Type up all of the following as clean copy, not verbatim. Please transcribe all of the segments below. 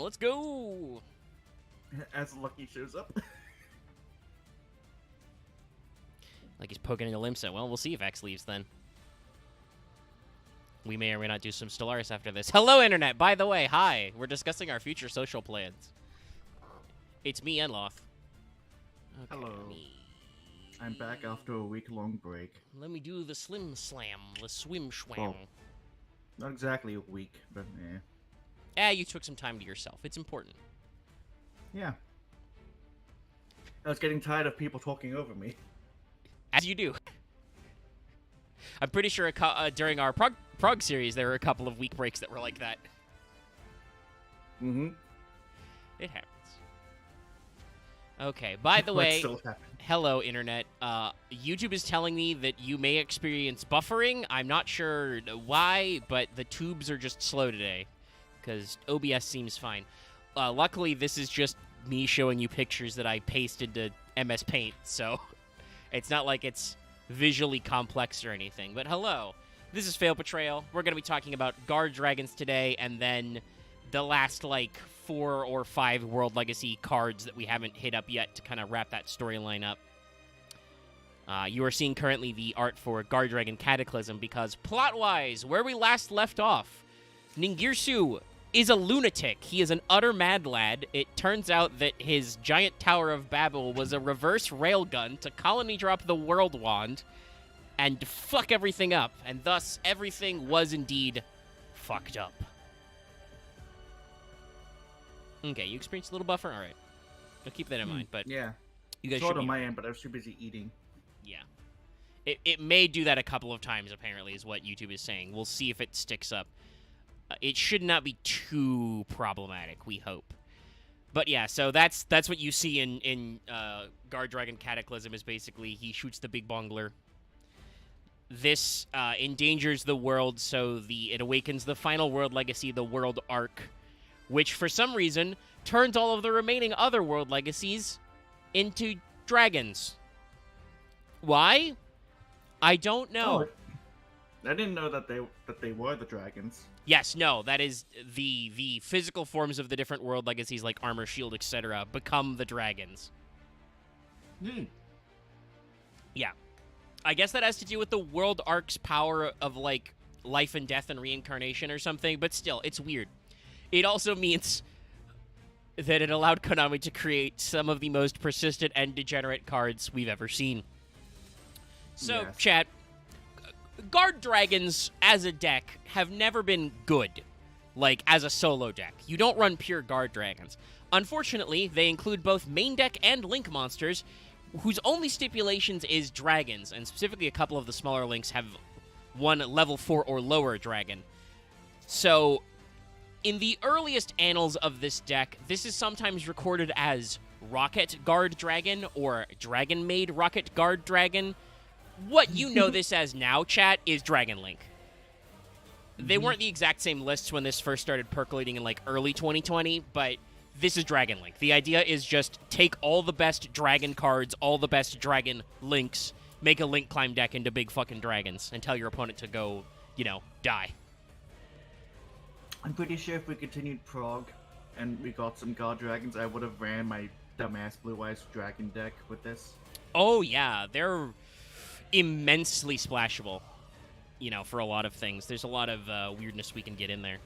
Let's go. As Lucky shows up. Like he's poking in a limb set. Well, we'll see if X leaves then. We may or may not do some Stellaris after this. Hello, Internet! By the way, hi! We're discussing our future social plans. It's me and Loth. Okay, Hello. I'm back after a week-long break. Let me do the slim slam, the swim schwam. Well, not exactly a week, but eh. You took some time to yourself. It's important. Yeah. I was getting tired of people talking over me. As you do. I'm pretty sure during our Prog series, there were a couple of week breaks that were like that. Mm-hmm. It happens. Okay, by the way, Still happen. hello, Internet. YouTube is telling me that you may experience buffering. I'm not sure why, but the tubes are just slow today, because OBS seems fine. Luckily, this is just me showing you pictures that I pasted to MS Paint, so it's not like it's visually complex or anything. But hello, this is Portrayal. We're going to be talking about Guard Dragons today, and then the last, 4 or 5 World Legacy cards that we haven't hit up yet to kind of wrap that storyline up. You are seeing currently the art for Guard Dragon Cataclysm because, plot-wise, where we last left off, Ningirsu is a lunatic. He is an utter mad lad. It turns out that his giant Tower of Babel was a reverse railgun to colony drop the World Wand and fuck everything up, and thus everything was indeed fucked up. Okay, you experienced a little buffer? Alright. I'll keep that in mind, but Yeah. you guys Sort should on be... my end, but I was too busy eating. Yeah. It may do that a couple of times, apparently, is what YouTube is saying. We'll see if it sticks up. It should not be too problematic, we hope. But yeah, so that's what you see in Guard Dragon Cataclysm, is basically he shoots the big bongler. This endangers the world, so it awakens the final World Legacy, the World Arc, which for some reason turns all of the remaining other World Legacies into dragons. Why? I don't know. Oh, I didn't know that they were the dragons. Yes, no, that is the physical forms of the different World Legacies like Armor, Shield, etc. become the dragons. Yeah. I guess that has to do with the World Arc's power of, life and death and reincarnation or something, but still, it's weird. It also means that it allowed Konami to create some of the most persistent and degenerate cards we've ever seen. So, Yes. chat, Guard Dragons as a deck have never been good, as a solo deck. You don't run pure Guard Dragons. Unfortunately, they include both main deck and link monsters, whose only stipulations is dragons, and specifically a couple of the smaller links have one level 4 or lower dragon. So, in the earliest annals of this deck, this is sometimes recorded as Rocket Guard Dragon or Dragon Maid Rocket Guard Dragon. What you know this as now, chat, is Dragon Link. They weren't the exact same lists when this first started percolating in, early 2020, but this is Dragon Link. The idea is just take all the best dragon cards, all the best dragon links, make a link climb deck into big fucking dragons, and tell your opponent to go, die. I'm pretty sure if we continued Prague and we got some Guard Dragons, I would have ran my dumbass Blue Eyes Dragon deck with this. Oh, yeah. They're immensely splashable, for a lot of things. There's a lot of weirdness we can get in there.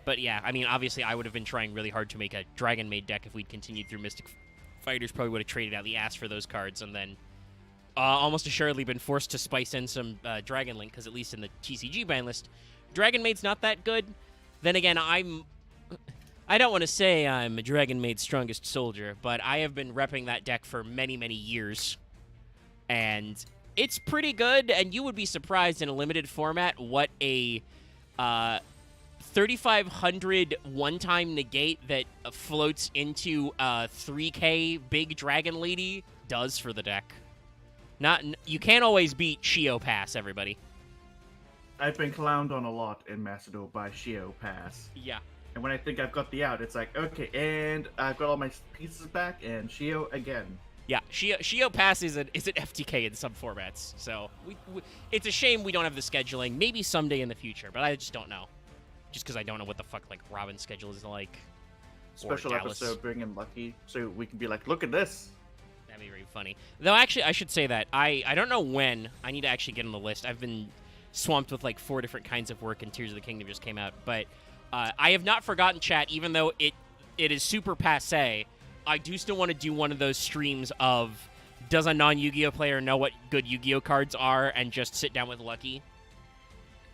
But yeah, I mean, obviously I would have been trying really hard to make a Dragon Maid deck if we'd continued through Mystic Fighters. Probably would have traded out the ass for those cards, and then almost assuredly been forced to spice in some Dragon Link, because at least in the TCG ban list, Dragon Maid's not that good. Then again, I don't want to say I'm a Dragon Maid's strongest soldier, but I have been repping that deck for many, many years. And it's pretty good, and you would be surprised in a limited format what a 3,500 one-time negate that floats into a 3K big Dragon Lady does for the deck. You can't always beat Shio Pass, everybody. I've been clowned on a lot in Macedon by Shio Pass. Yeah. And when I think I've got the out, it's like, okay, and I've got all my pieces back, and Shio again. Yeah, Shio Pass is an FTK in some formats, so it's a shame we don't have the scheduling. Maybe someday in the future, but I just don't know. just because I don't know what the fuck like Robin's schedule is like. Special Dallas. episode, bring in Lucky, so we can be like, look at this. That'd be very funny. Though, actually, I should say that I don't know when. I need to actually get on the list. I've been swamped with like 4 different kinds of work, and Tears of the Kingdom just came out. But I have not forgotten, chat, even though it is super passé. I do still want to do one of those streams of does a non-Yu-Gi-Oh player know what good Yu-Gi-Oh cards are, and just sit down with Lucky.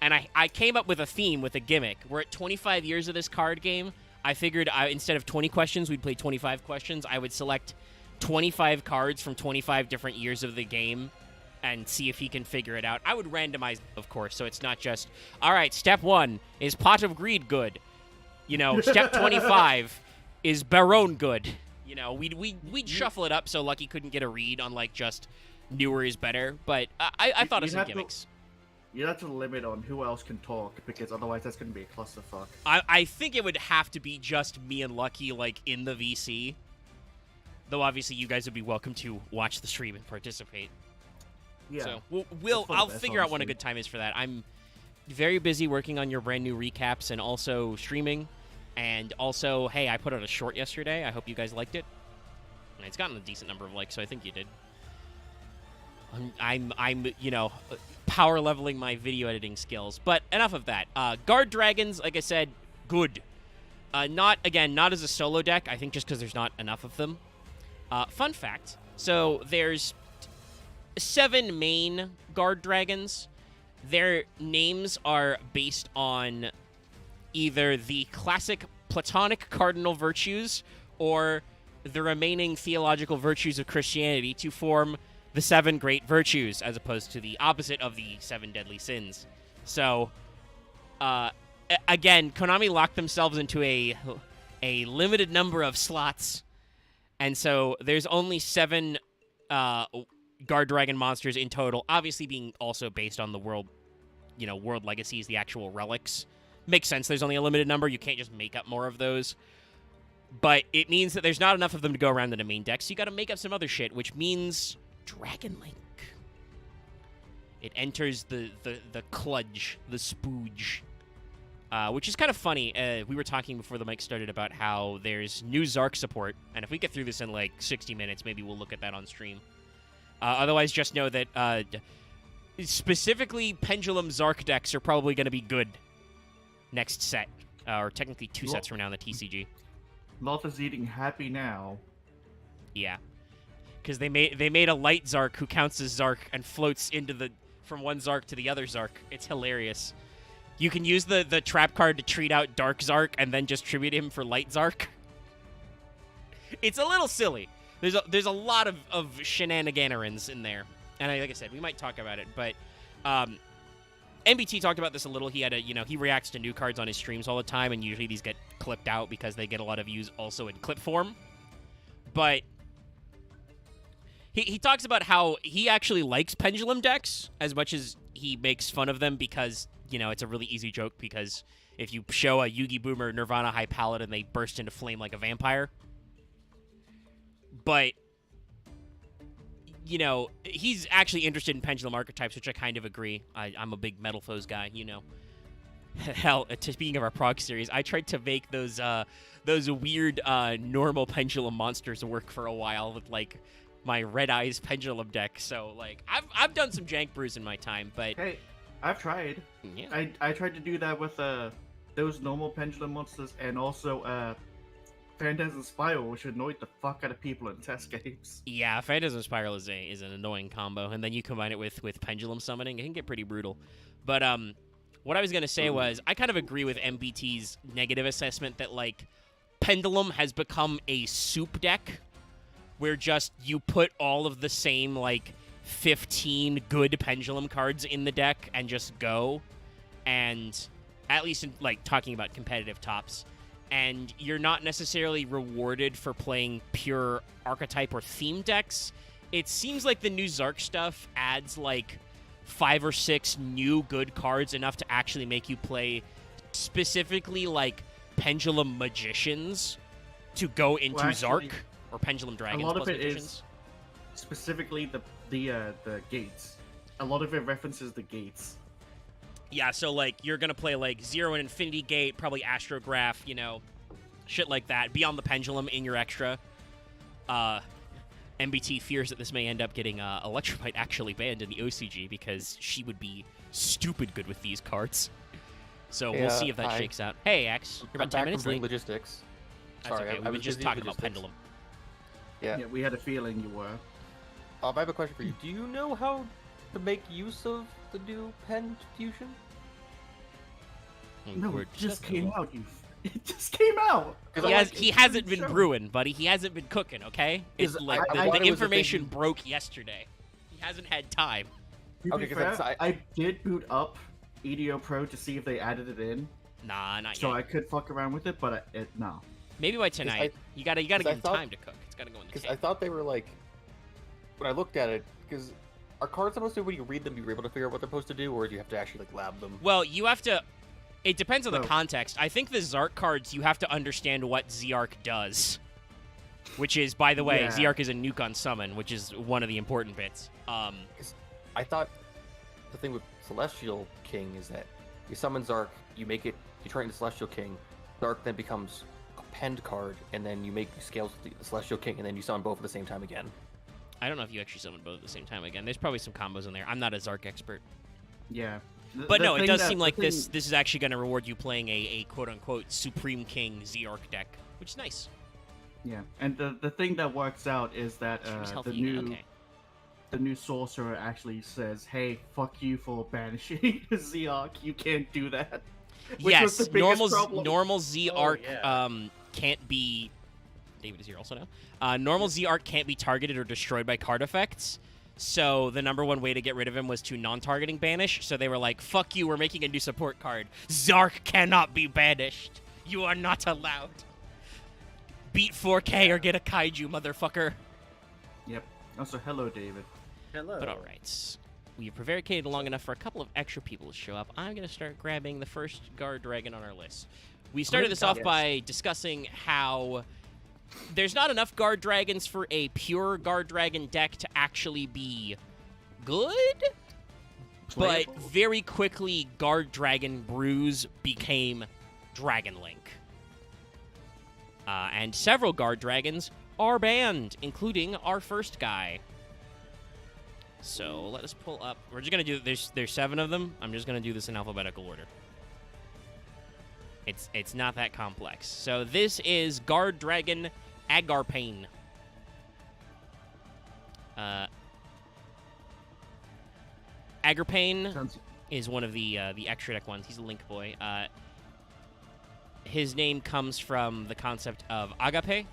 And I came up with a theme, with a gimmick. We're at 25 years of this card game. I figured instead of 20 questions, we'd play 25 questions. I would select 25 cards from 25 different years of the game and see if he can figure it out. I would randomize, of course, so it's not just, all right, step 1, is Pot of Greed good? You know, step 25, is Baron good? You know, we'd shuffle it up so Lucky couldn't get a read on, like, just newer is better. But I thought of some gimmicks. You have to limit on who else can talk, because otherwise that's going to be a clusterfuck. I think it would have to be just me and Lucky, like, in the VC. Though, obviously, you guys would be welcome to watch the stream and participate. Yeah. So, I'll figure out when a good time is for that. I'm very busy working on your brand new recaps and also streaming. And also, hey, I put out a short yesterday. I hope you guys liked it. And it's gotten a decent number of likes, so I think you did. I'm you know, power leveling my video editing skills. But enough of that. Guard Dragons, like I said, good. Not as a solo deck, I think just because there's not enough of them. Fun fact, so there's 7 main Guard Dragons. Their names are based on either the classic Platonic cardinal virtues or the remaining theological virtues of Christianity to form the 7 great virtues, as opposed to the opposite of the 7 deadly sins. So, again, Konami locked themselves into a limited number of slots, and so there's only 7 Guard Dragon monsters in total, obviously being also based on the world legacies, the actual relics. Makes sense, there's only a limited number, you can't just make up more of those. But it means that there's not enough of them to go around in the main deck, so you gotta make up some other shit, which means Dragon Link. It enters the kludge, the spooge. Which is kind of funny. We were talking before the mic started about how there's new Zark support, and if we get through this in like 60 minutes, maybe we'll look at that on stream. Otherwise, just know that specifically Pendulum Zark decks are probably going to be good next set, or technically 2 sets from now in the TCG. Lotta's eating happy now. Yeah. Because they made a light Zark who counts as Zark and floats from one Zark to the other Zark. It's hilarious. You can use the trap card to treat out Dark Zark and then just tribute him for light Zark. It's a little silly. There's a lot of shenaniganerins in there. And like I said, we might talk about it, but MBT talked about this a little. He had he reacts to new cards on his streams all the time, and usually these get clipped out because they get a lot of views also in clip form. But he talks about how he actually likes pendulum decks as much as he makes fun of them because, it's a really easy joke because if you show a Yugi Boomer Nirvana High Paladin, they burst into flame like a vampire. But, he's actually interested in pendulum archetypes, which I kind of agree. I'm a big Metal Foes guy, Hell, speaking of our prog series, I tried to make those weird normal pendulum monsters work for a while with, like, my Red Eyes pendulum deck. So, like, I've done some jank brews in my time, but... Hey, I've tried. Yeah. I tried to do that with those normal pendulum monsters and also Phantasm Spiral, which annoyed the fuck out of people in test games. Yeah, Phantasm Spiral is an annoying combo, and then you combine it with pendulum summoning, it can get pretty brutal. But what I was gonna say was I kind of agree with MBT's negative assessment that, like, Pendulum has become a soup deck where just you put all of the same, like, 15 good pendulum cards in the deck and just go. And at least in, like, talking about competitive tops. And you're not necessarily rewarded for playing pure archetype or theme decks. It seems like the new Zark stuff adds, like, 5 or 6 new good cards, enough to actually make you play specifically, like, Pendulum Magicians to go into Zark, or Pendulum Dragons. A lot plus of it Magicians. is specifically the gates. A lot of it references the gates. Yeah, so, like, you're going to play, like, Zero and Infinity Gate, probably Astrograph, you know, shit like that. Beyond the Pendulum in your extra. MBT fears that this may end up getting Electromite actually banned in the OCG because she would be stupid good with these cards. So we'll see if that shakes out. Hey, X, you're about 10 minutes late. Logistics. That's Sorry, okay. We were just talking about Pendulum. Yeah, we had a feeling you were. I have a question for you. Do you know how to make use of the new pen fusion? No, it just came out. It just came out. He hasn't been brewing, buddy. He hasn't been cooking. Okay, it's like the information broke yesterday. He hasn't had time. Okay, because I did boot up EDO Pro to see if they added it in. Nah, not yet. So I could fuck around with it, but no. Maybe by tonight. You gotta give him time to cook. It's gotta go in the Because I thought they were like, when I looked at it, because are cards supposed to, when you read them, you're able to figure out what they're supposed to do, or do you have to actually like lab them? Well, you have to. It depends on the context. I think the Zark cards, you have to understand what Zark does. Which is, by the way, Zark is a nuke on summon, which is one of the important bits. I thought the thing with Celestial King is that you summon Zark, you make it, you turn it into Celestial King, Zark then becomes a penned card, and then you make scales with the Celestial King, and then you summon both at the same time again. I don't know if you actually summon both at the same time again. There's probably some combos in there. I'm not a Zark expert. Yeah. But no, it does seem like this is actually going to reward you playing a quote-unquote Supreme King Zark deck, which is nice. Yeah, and the thing that works out is that the new sorcerer actually says, "Hey, fuck you for banishing Zark. You can't do that." Yes, normal Zark can't be. David is here also now. Normal Zark can't be targeted or destroyed by card effects. So the number one way to get rid of him was to non-targeting banish. So they were like, "Fuck you, we're making a new support card. Zark cannot be banished. You are not allowed. Beat 4K or get a kaiju, motherfucker." Yep. Also, hello, David. Hello. But all right, we've prevaricated long enough for a couple of extra people to show up. I'm gonna start grabbing the first guard dragon on our list. We started this off by discussing how there's not enough guard dragons for a pure guard dragon deck to actually be good. But very quickly, guard dragon brews became Dragon Link. And several guard dragons are banned, including our first guy. So let us pull up. We're just gonna do. There's 7 of them. I'm just gonna do this in alphabetical order. It's not that complex. So this is guard dragon Agarpain. Agarpain is one of the extra deck ones. He's a Link boy. His name comes from the concept of agape,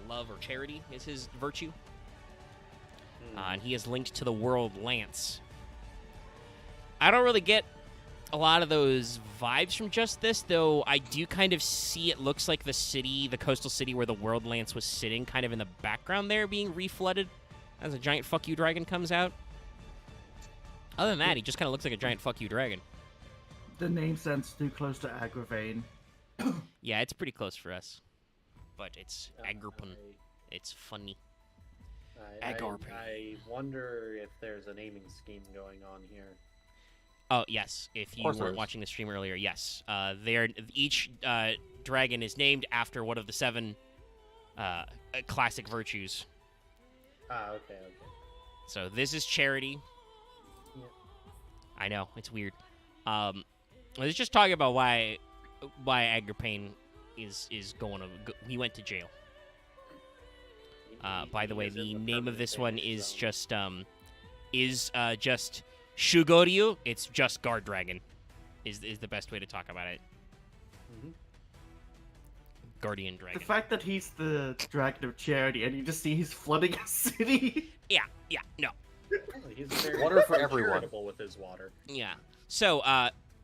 love or charity is his virtue. And he is linked to the world Lance. I don't really get a lot of those vibes from just this, though I do kind of see it looks like the city, the coastal city where the world Lance was sitting, kind of in the background there being reflooded as a giant fuck you dragon comes out. Other than that, he just kind of looks like a giant fuck you dragon. The name sounds too close to Agravain. Yeah, it's pretty close for us. But it's Agarpin. It's funny. I wonder if there's a naming scheme going on here. Oh, yes. If you weren't watching the stream earlier, yes. Each dragon is named after one of the 7 classic virtues. Okay. So this is charity. Yeah. I know, it's weird. I was just talking about why Agarpain is going to... He went to jail. By the way, the name of this one is just Shugoryu. It's just Guard Dragon, is the best way to talk about it. Guardian Dragon. The fact that he's the Dragon of Charity and you just see he's flooding a city. Yeah, no. He's very water for everyone. charitable with his water. Yeah. So,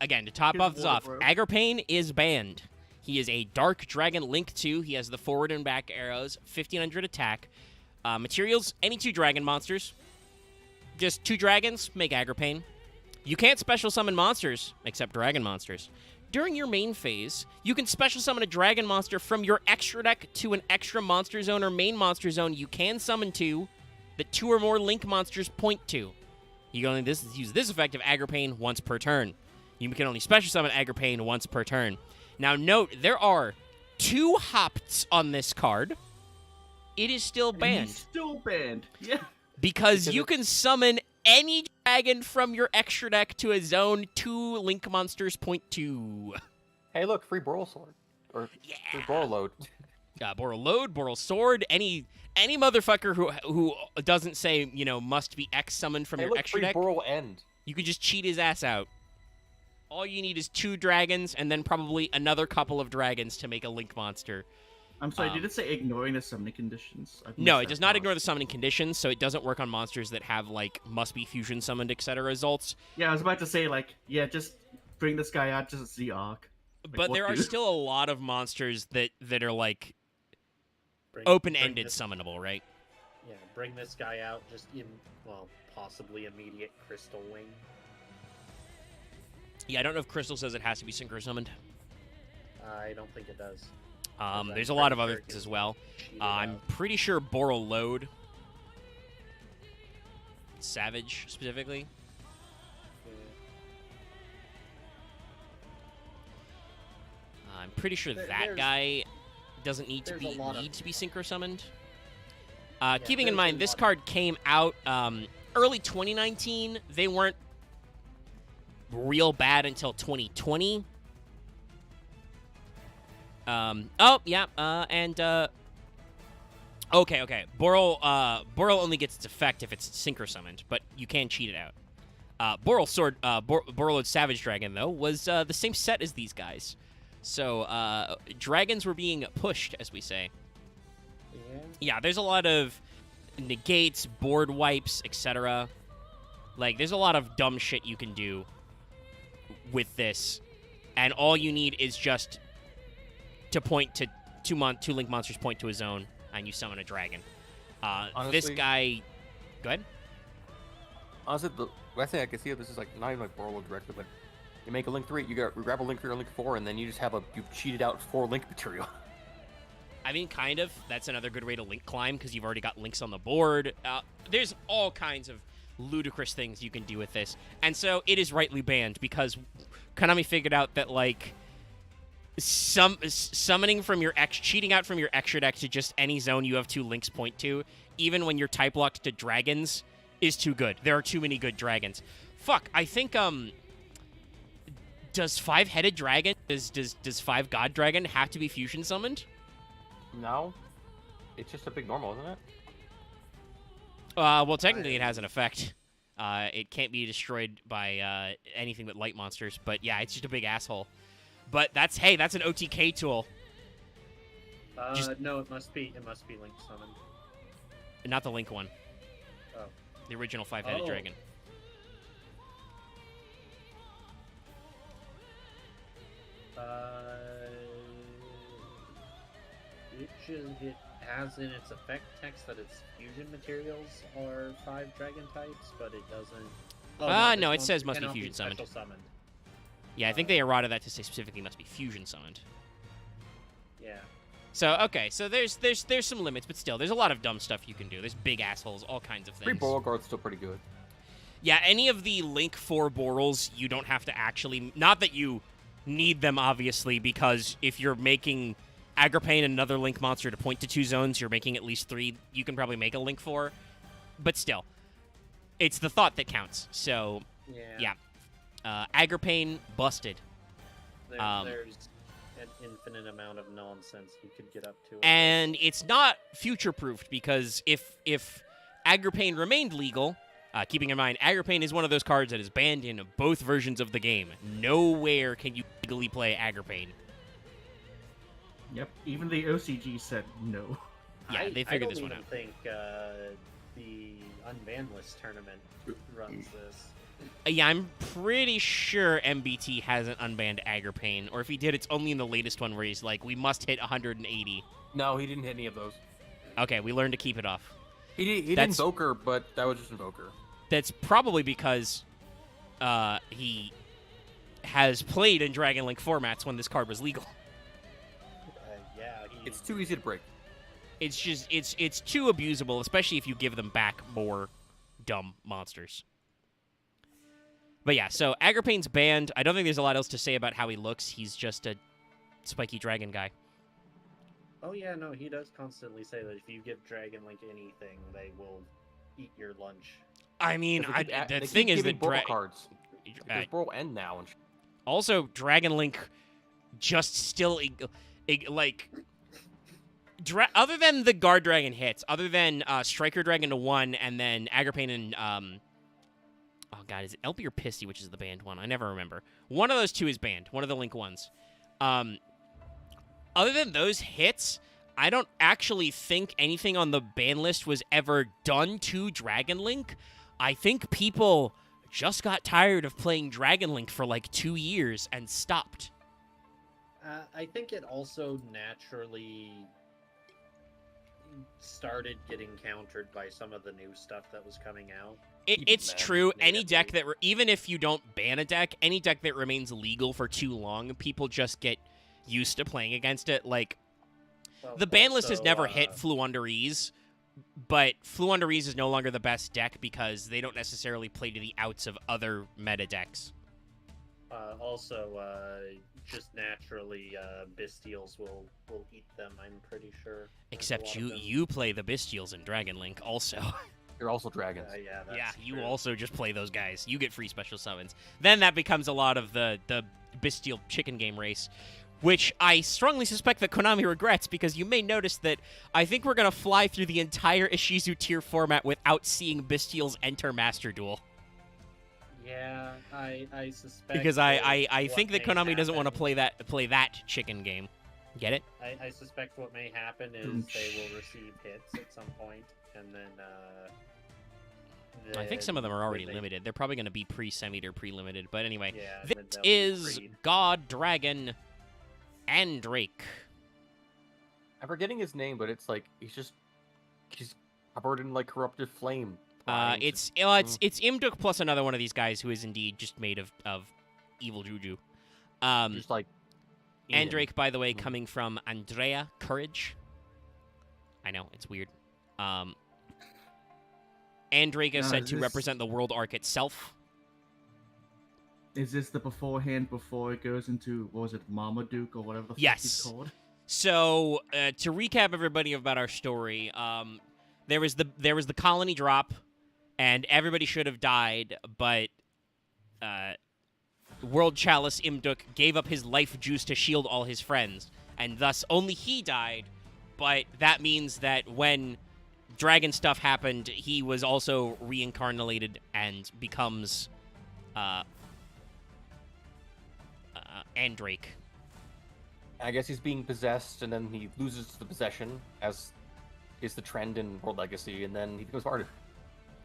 again, to top off this off, Agarpain is banned. He is a Dark Dragon Link 2. He has the forward and back arrows, 1500 attack. Materials, any 2 dragon monsters. Just 2 dragons, make Agarpain. You can't special summon monsters, except dragon monsters. During your main phase, you can special summon a dragon monster from your extra deck to an extra monster zone or main monster zone you can summon to that 2 or more Link monsters point to. You can only use this effect of Agarpain once per turn. You can only special summon Agripane once per turn. Now note, there are 2 Hopts on this card. It is still banned. And he's still banned. Yeah. Because you can summon any dragon from your extra deck to a zone 2 Link Monsters .2. Hey, look, free Boral Sword. Or free Boral Load. Boral Load, Boral Sword, any motherfucker who doesn't say, must be X summoned from your extra deck. Boral End. You can just cheat his ass out. All you need is 2 dragons and then probably another couple of dragons to make a Link monster. I'm sorry, did it say ignoring the summoning conditions? No, it does not ignore the summoning conditions, so it doesn't work on monsters that have, must be fusion summoned, etc. results. Yeah, I was about to say, just bring this guy out, just Z-Arc. But there are still a lot of monsters that are, open-ended summonable, right? Yeah, bring this guy out, just possibly immediate Crystal Wing. Yeah, I don't know if Crystal says it has to be synchro summoned. I don't think it does. There's a lot of other things as well. I'm pretty sure Boral Load. Savage, specifically. I'm pretty sure that guy doesn't need to be synchro summoned. Keeping in mind, this card came out early 2019. They weren't real bad until 2020. Okay. Boral only gets its effect if it's synchro summoned, but you can cheat it out. Boral Sword, Borreload Savage Dragon, though, was the same set as these guys. So, dragons were being pushed, as we say. Yeah, there's a lot of negates, board wipes, etc. There's a lot of dumb shit you can do with this, and all you need is just to point to two Link monsters point to a zone, and you summon a dragon. Honestly, this guy... Go ahead. Honestly, the last thing I can see of this is not even Borreload directly, but you make a Link 3, you grab a Link 3 or Link 4, and then you just have you've cheated out 4 Link material. I mean, kind of. That's another good way to Link climb, because you've already got Links on the board. There's all kinds of ludicrous things you can do with this. And so it is rightly banned, because Konami figured out that, summoning from your cheating out from your extra deck to just any zone you have 2 Links point to, even when you're type locked to dragons, is too good. There are too many good dragons. Fuck, I think, does 5-headed dragon, does 5 god dragon have to be fusion summoned? No. It's just a big normal, isn't it? Well, technically it has an effect. It can't be destroyed by anything but light monsters, but yeah, it's just a big asshole. But that's an OTK tool. No, it must be Link summoned. Not the Link one. Oh. The original 5-headed dragon. It has in its effect text that its fusion materials are 5 dragon types, but it doesn't... no, it says must be fusion summoned. Yeah, I think they errata that to say specifically must be fusion summoned. Yeah. So, okay, so there's some limits, but still, there's a lot of dumb stuff you can do. There's big assholes, all kinds of things. Free Beauregard's still pretty good. Yeah, any of the Link 4 Borals, you don't have to actually... Not that you need them, obviously, because if you're making Agripane another Link monster to point to 2 zones, you're making at least 3. You can probably make a Link 4. But still, it's the thought that counts. So, yeah. Agripane, busted. There's an infinite amount of nonsense you could get up to. And it's not future-proofed, because if Agripane remained legal... keeping in mind, Agripane is one of those cards that is banned in both versions of the game. Nowhere can you legally play Agripane. Yep, even the OCG said no. Yeah, they figured this one out. I don't even think the Unbanned List tournament runs this. Yeah, I'm pretty sure MBT hasn't unbanned Agripane, or if he did, it's only in the latest one where he's like, we must hit 180. No, he didn't hit any of those. Okay, we learned to keep it off. He did Invoker, but that was just Invoker. That's probably because he has played in Dragon Link formats when this card was legal. It's too easy to break. It's just it's too abusable, especially if you give them back more dumb monsters. But yeah, so Agrippane's banned. I don't think there's a lot else to say about how he looks. He's just a spiky dragon guy. Oh yeah, no, he does constantly say that if you give Dragon Link anything, they will eat your lunch. I mean, the they thing keep is giving that Brawl cards. There's Brawl End now. And also, Dragon Link just still other than the Guard Dragon hits, other than Striker Dragon to 1, and then Agrippane and oh god, is it LP or Pissy, which is the banned one? I never remember. One of those two is banned. One of the Link ones. Other than those hits, I don't actually think anything on the ban list was ever done to Dragon Link. I think people just got tired of playing Dragon Link for like 2 years and stopped. I think it also naturally started getting countered by some of the new stuff that was coming out. It's true. Any deck that, even if you don't ban a deck, any deck that remains legal for too long, people just get used to playing against it. Like, the ban list has never hit Fluundereeze, but Fluundereeze is no longer the best deck because they don't necessarily play to the outs of other meta decks. Just naturally, Bystials will eat them, I'm pretty sure. Except you play the Bystials in Dragon Link also. You're also dragons. That's you true. also just play those guys. You get free special summons. Then that becomes a lot of the Bystial chicken game race, which I strongly suspect that Konami regrets, because you may notice that I think we're going to fly through the entire Ishizu tier format without seeing Bystials enter Master Duel. Yeah, I suspect... Because I think that Konami doesn't want to play that chicken game. Get it? I suspect what may happen is they will receive hits at some point, and then... I think some of them are already limited. They're probably going to be pre-semied or pre-limited. But anyway, yeah, this is God Dragon Andrake. I'm forgetting his name, but it's like he's covered in like corruptive flame. It's Imduk plus another one of these guys who is indeed just made of evil juju. Just like Andrake, by the way, coming from Andrea Courage. I know, it's weird. Andrake is said to represent the world arc itself. Is this the beforehand before it goes into, what was it, Marmaduke or whatever the fuck he's called? So, to recap everybody about our story, there was the colony drop, and everybody should have died, but World Chalice Imduk gave up his life juice to shield all his friends, and thus only he died, but that means that when dragon stuff happened, he was also reincarnated and becomes Andrake. I guess he's being possessed, and then he loses the possession, as is the trend in World Legacy, and then he becomes Marduk.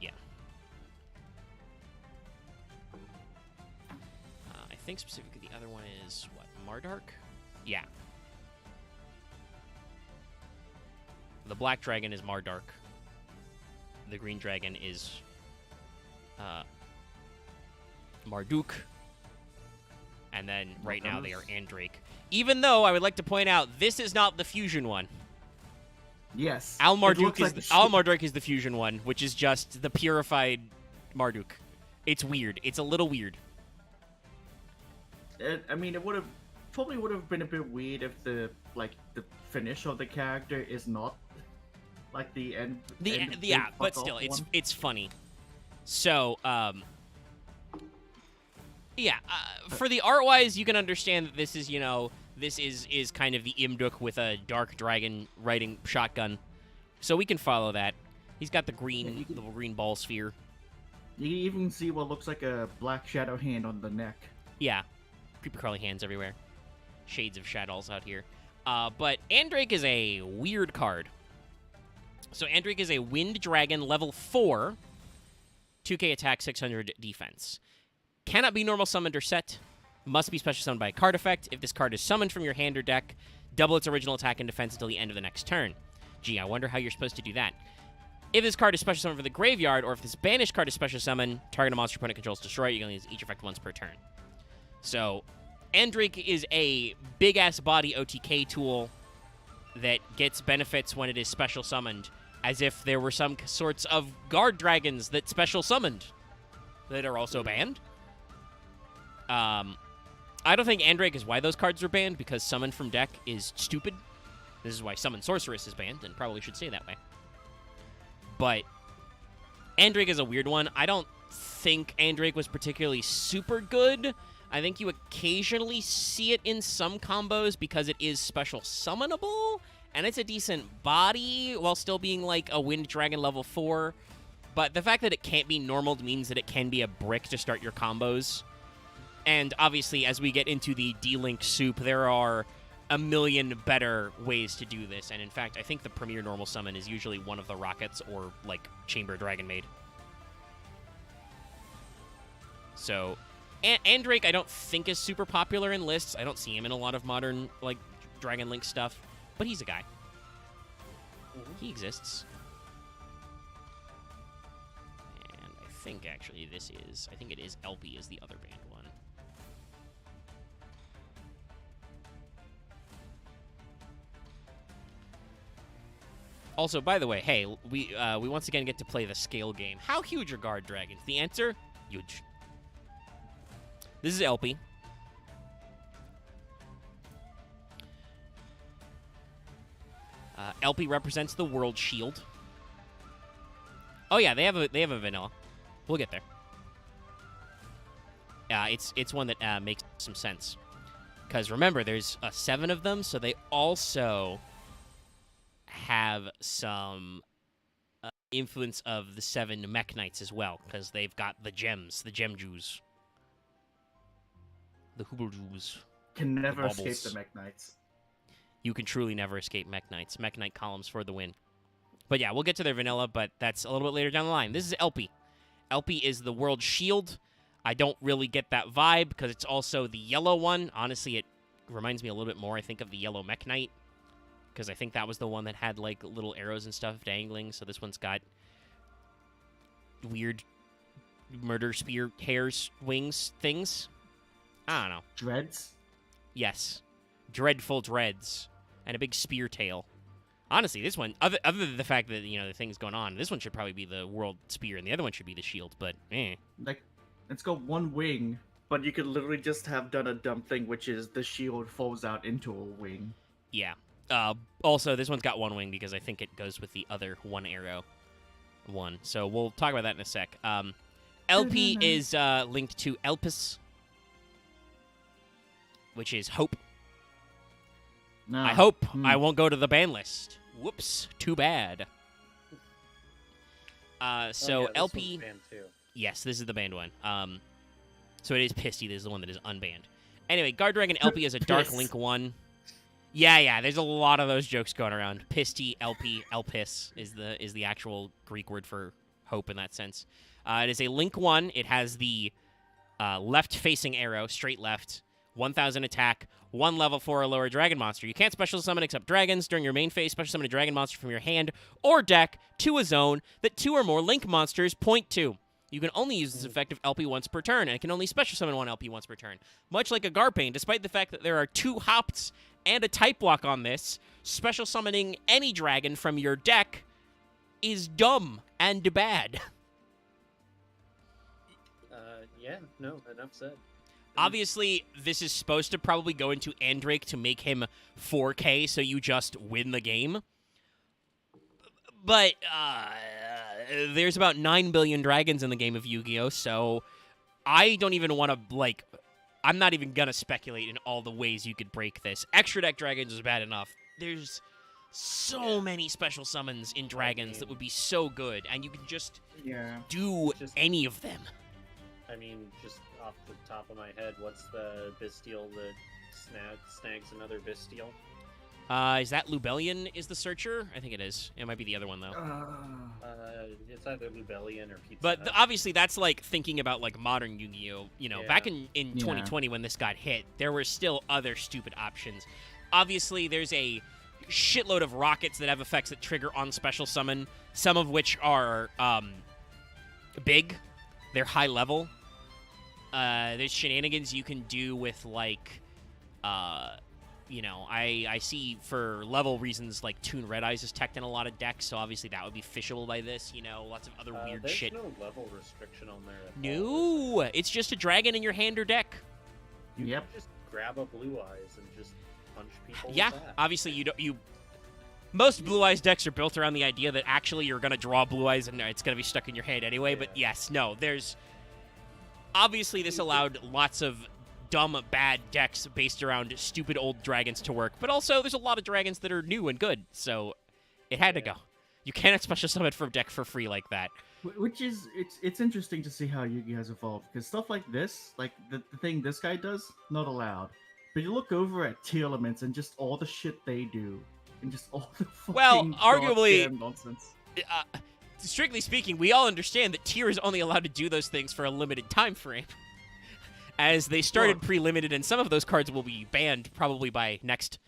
Yeah. I think specifically the other one is, what, Mardark? Yeah. The black dragon is Mardark. The green dragon is Marduk. And then right now they are Andrake. Even though I would like to point out, this is not the fusion one. Yes. Al Marduk is the fusion one, which is just the purified Marduk. It's weird. It's a little weird. I mean, it probably would have been a bit weird if the finish of the character is not like the end. Yeah, but still, it's funny. So, yeah, for the art wise, you can understand that this is, this is kind of the Imduk with a dark dragon riding shotgun. So we can follow that. He's got the green ball sphere. You can even see what looks like a black shadow hand on the neck. Yeah. Creepy crawly hands everywhere. Shades of shadows out here. But Andrake is a weird card. So Andrake is a Wind Dragon level 4, 2k attack, 600 defense. Cannot be normal summoned or set. Must be special summoned by a card effect. If this card is summoned from your hand or deck, double its original attack and defense until the end of the next turn. Gee, I wonder how you're supposed to do that. If this card is special summoned from the graveyard, or if this banished card is special summoned, target a monster your opponent controls, destroy it. You can use each effect once per turn. So, Andrake is a big-ass body OTK tool that gets benefits when it is special summoned, as if there were some sorts of guard dragons that special summoned that are also banned. I don't think Andrake is why those cards are banned, because Summon from deck is stupid. This is why Summon Sorceress is banned, and probably should say that way. But Andrake is a weird one. I don't think Andrake was particularly super good. I think you occasionally see it in some combos because it is special summonable, and it's a decent body while still being like a Wind Dragon level 4. But the fact that it can't be normal means that it can be a brick to start your combos. And obviously, as we get into the D-Link soup, there are a million better ways to do this. And in fact, I think the premier normal summon is usually one of the rockets or, like, Chamber Dragon Maid. So, Andrake I don't think is super popular in lists. I don't see him in a lot of modern, like, Dragon Link stuff. But he's a guy. He exists. And I think, actually, I think it is LP is the other banned one. Also, by the way, hey, we once again get to play the scale game. How huge are guard dragons? The answer? Huge. This is LP. LP represents the World Shield. Oh yeah, they have a vanilla. We'll get there. It's one that makes some sense. Because remember, there's 7 of them, so they also have some influence of the 7 Mech Knights as well, because they've got the gems, the Gem Jews. The Hoober Jews. Can never escape the Mech Knights. You can truly never escape Mech Knights. Mech Knight columns for the win. But yeah, we'll get to their vanilla, but that's a little bit later down the line. This is LP. LP is the World Shield. I don't really get that vibe, because it's also the yellow one. Honestly, it reminds me a little bit more, I think, of the yellow Mech Knight, because I think that was the one that had, like, little arrows and stuff dangling, so this one's got weird murder spear hairs, wings, things. I don't know. Dreads? Yes. Dreadful dreads. And a big spear tail. Honestly, this one, other than the fact that, you know, the thing's going on, this one should probably be the World Spear, and the other one should be the Shield, but Like, it's got one wing, but you could literally just have done a dumb thing, which is the shield falls out into a wing. Yeah. Also, this one's got one wing because I think it goes with the other one arrow one. So we'll talk about that in a sec. LP is linked to Elpis, which is hope. No. I hope I won't go to the ban list. Whoops. Too bad. So LP... Yes, this is the banned one. So it is Pisty. This is the one that is unbanned. Anyway, Guard Dragon LP is a Dark Link one. Yeah, there's a lot of those jokes going around. Pisty, LP, Elpis is the actual Greek word for hope in that sense. It is a Link one. It has the left-facing arrow, straight left, 1,000 attack, 1 level 4 or lower dragon monster. You can't special summon except dragons. During your main phase, special summon a dragon monster from your hand or deck to a zone that 2 or more Link monsters point to. You can only use this effective LP once per turn, and it can only special summon 1 LP once per turn. Much like a Garpain, despite the fact that there are 2 Hopts and a type block on this, special summoning any dragon from your deck is dumb and bad. Yeah, no, enough said. Obviously, this is supposed to probably go into Andrake to make him 4K so you just win the game. But there's about 9 billion dragons in the game of Yu-Gi-Oh!, so I don't even want to, like... I'm not even going to speculate in all the ways you could break this. Extra deck dragons is bad enough. There's so many special summons in dragons that would be so good, and you can just do any of them. I mean, just off the top of my head, what's the Bestial that snags another Bestial? Is that Lubellion is the searcher? I think it is. It might be the other one, though. It's either Lubellion or Pizza But Hut. obviously, that's, like, thinking about, like, modern Yu-Gi-Oh! You know, back in 2020 when this got hit, there were still other stupid options. Obviously, there's a shitload of rockets that have effects that trigger on special summon, some of which are big. They're high level. There's shenanigans you can do with, like, you know, I see for level reasons, like, Toon Red Eyes is teched in a lot of decks, so obviously that would be fishable by this, you know, lots of other weird shit. There's no level restriction on there at all. No, it's just a dragon in your hand or deck. You Yep. can just grab a Blue Eyes and just punch people Yeah, with that. obviously most Blue Eyes decks are built around the idea that actually you're going to draw Blue Eyes and it's going to be stuck in your hand anyway, but yes, no, there's... Obviously, this allowed lots of dumb, bad decks based around stupid old dragons to work, but also there's a lot of dragons that are new and good, so it had to go. You cannot special summon from deck for free like that. Which is, it's interesting to see how Yu-Gi-Oh has evolved, because stuff like this, like the thing this guy does, not allowed. But you look over at tier elements and just all the shit they do, and just all the fucking arguably, goddamn nonsense. Strictly speaking, we all understand that tier is only allowed to do those things for a limited time frame. As they started pre-limited, and some of those cards will be banned probably by next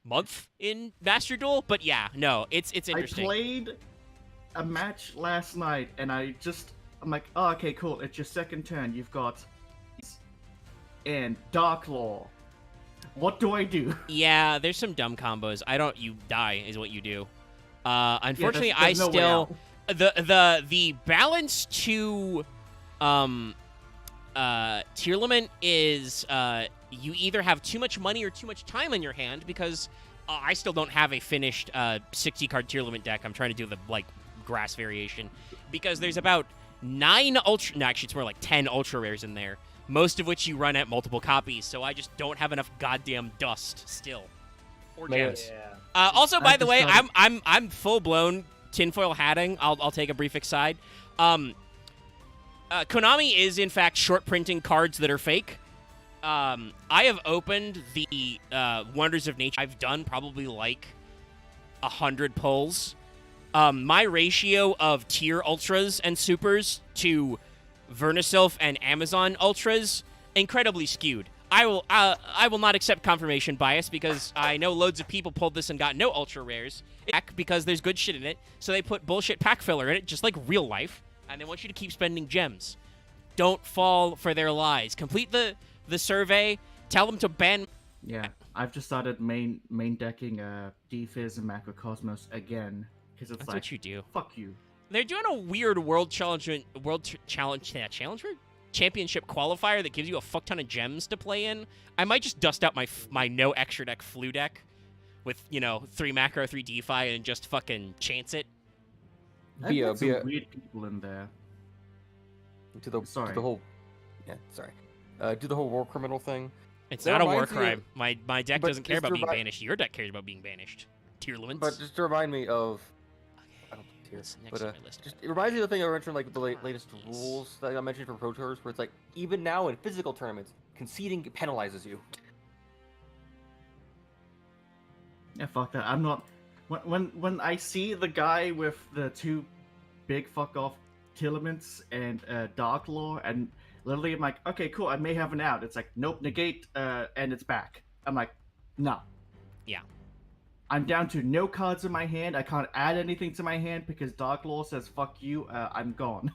month in Master Duel. But yeah, no, it's interesting. I played a match last night, and I'm like, oh, okay, cool. It's your second turn. You've got and Dark Law. What do I do? Yeah, there's some dumb combos. You die is what you do. Unfortunately, yeah, there's no way out. The balance to Tearlament is you either have too much money or too much time in your hand, because I still don't have a finished 60 card Tearlament deck. I'm trying to do the grass variation, because there's about 9 ultra, no, actually it's more like 10 ultra rares in there, most of which you run at multiple copies, so I just don't have enough goddamn dust still. Or gems. Yeah. Also, by the way, I'm full blown tinfoil hatting. I'll take a brief aside. Konami is in fact short printing cards that are fake. I have opened the Wonders of Nature. I've done probably like 100 pulls. My ratio of tier ultras and supers to Vernisylph and Amazon ultras incredibly skewed. I will not accept confirmation bias, because I know loads of people pulled this and got no ultra rares because there's good shit in it. So they put bullshit pack filler in it, just like real life, and they want you to keep spending gems. Don't fall for their lies. Complete the survey. Tell them to ban. Yeah, I've just started main decking Defizz and Macrocosmos again, because it's That's like, what you do. Fuck you. They're doing a weird championship qualifier that gives you a fuck ton of gems to play in. I might just dust out my no extra deck flu deck with 3 macro, 3 DeFi, and just fucking chance it. I've got some weird people in there. Do the whole war criminal thing. It's not a war crime. My deck doesn't care about being banished. Your deck cares about being banished. Tier limits. But just to remind me of. I don't think tier. But just it reminds me of the thing I mentioned, like the latest rules that I mentioned for Pro Tours, where it's like even now in physical tournaments, conceding penalizes you. Yeah, fuck that. I'm not. When I see the guy with the 2 big fuck off Tearlaments and Dark Law, and literally I'm like, okay, cool, I may have an out. It's like, nope, negate, and it's back. I'm like, no. Yeah. I'm down to no cards in my hand. I can't add anything to my hand because Dark Law says, fuck you, I'm gone.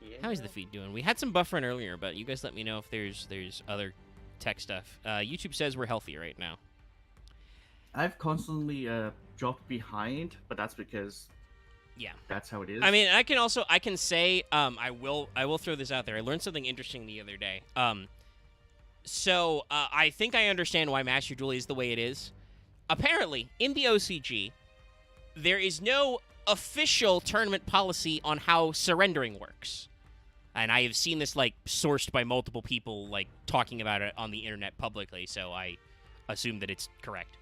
Yeah. How is the feed doing? We had some buffering earlier, but you guys let me know if there's other tech stuff. YouTube says we're healthy right now. I've constantly dropped behind, but that's because that's how it is. I mean, I can say I will throw this out there. I learned something interesting the other day. So I think I understand why Master Duel is the way it is. Apparently, in the OCG, there is no official tournament policy on how surrendering works. And I have seen this sourced by multiple people talking about it on the internet publicly, so I assume that it's correct.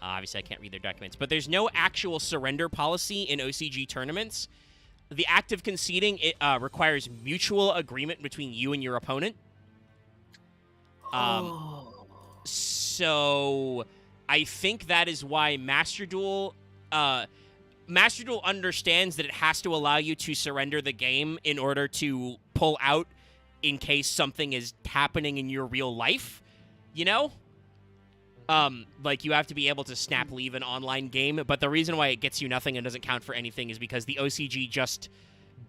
Obviously, I can't read their documents. But there's no actual surrender policy in OCG tournaments. The act of conceding requires mutual agreement between you and your opponent. So I think that is why Master Duel understands that it has to allow you to surrender the game in order to pull out in case something is happening in your real life, you have to be able to snap leave an online game, but the reason why it gets you nothing and doesn't count for anything is because the OCG just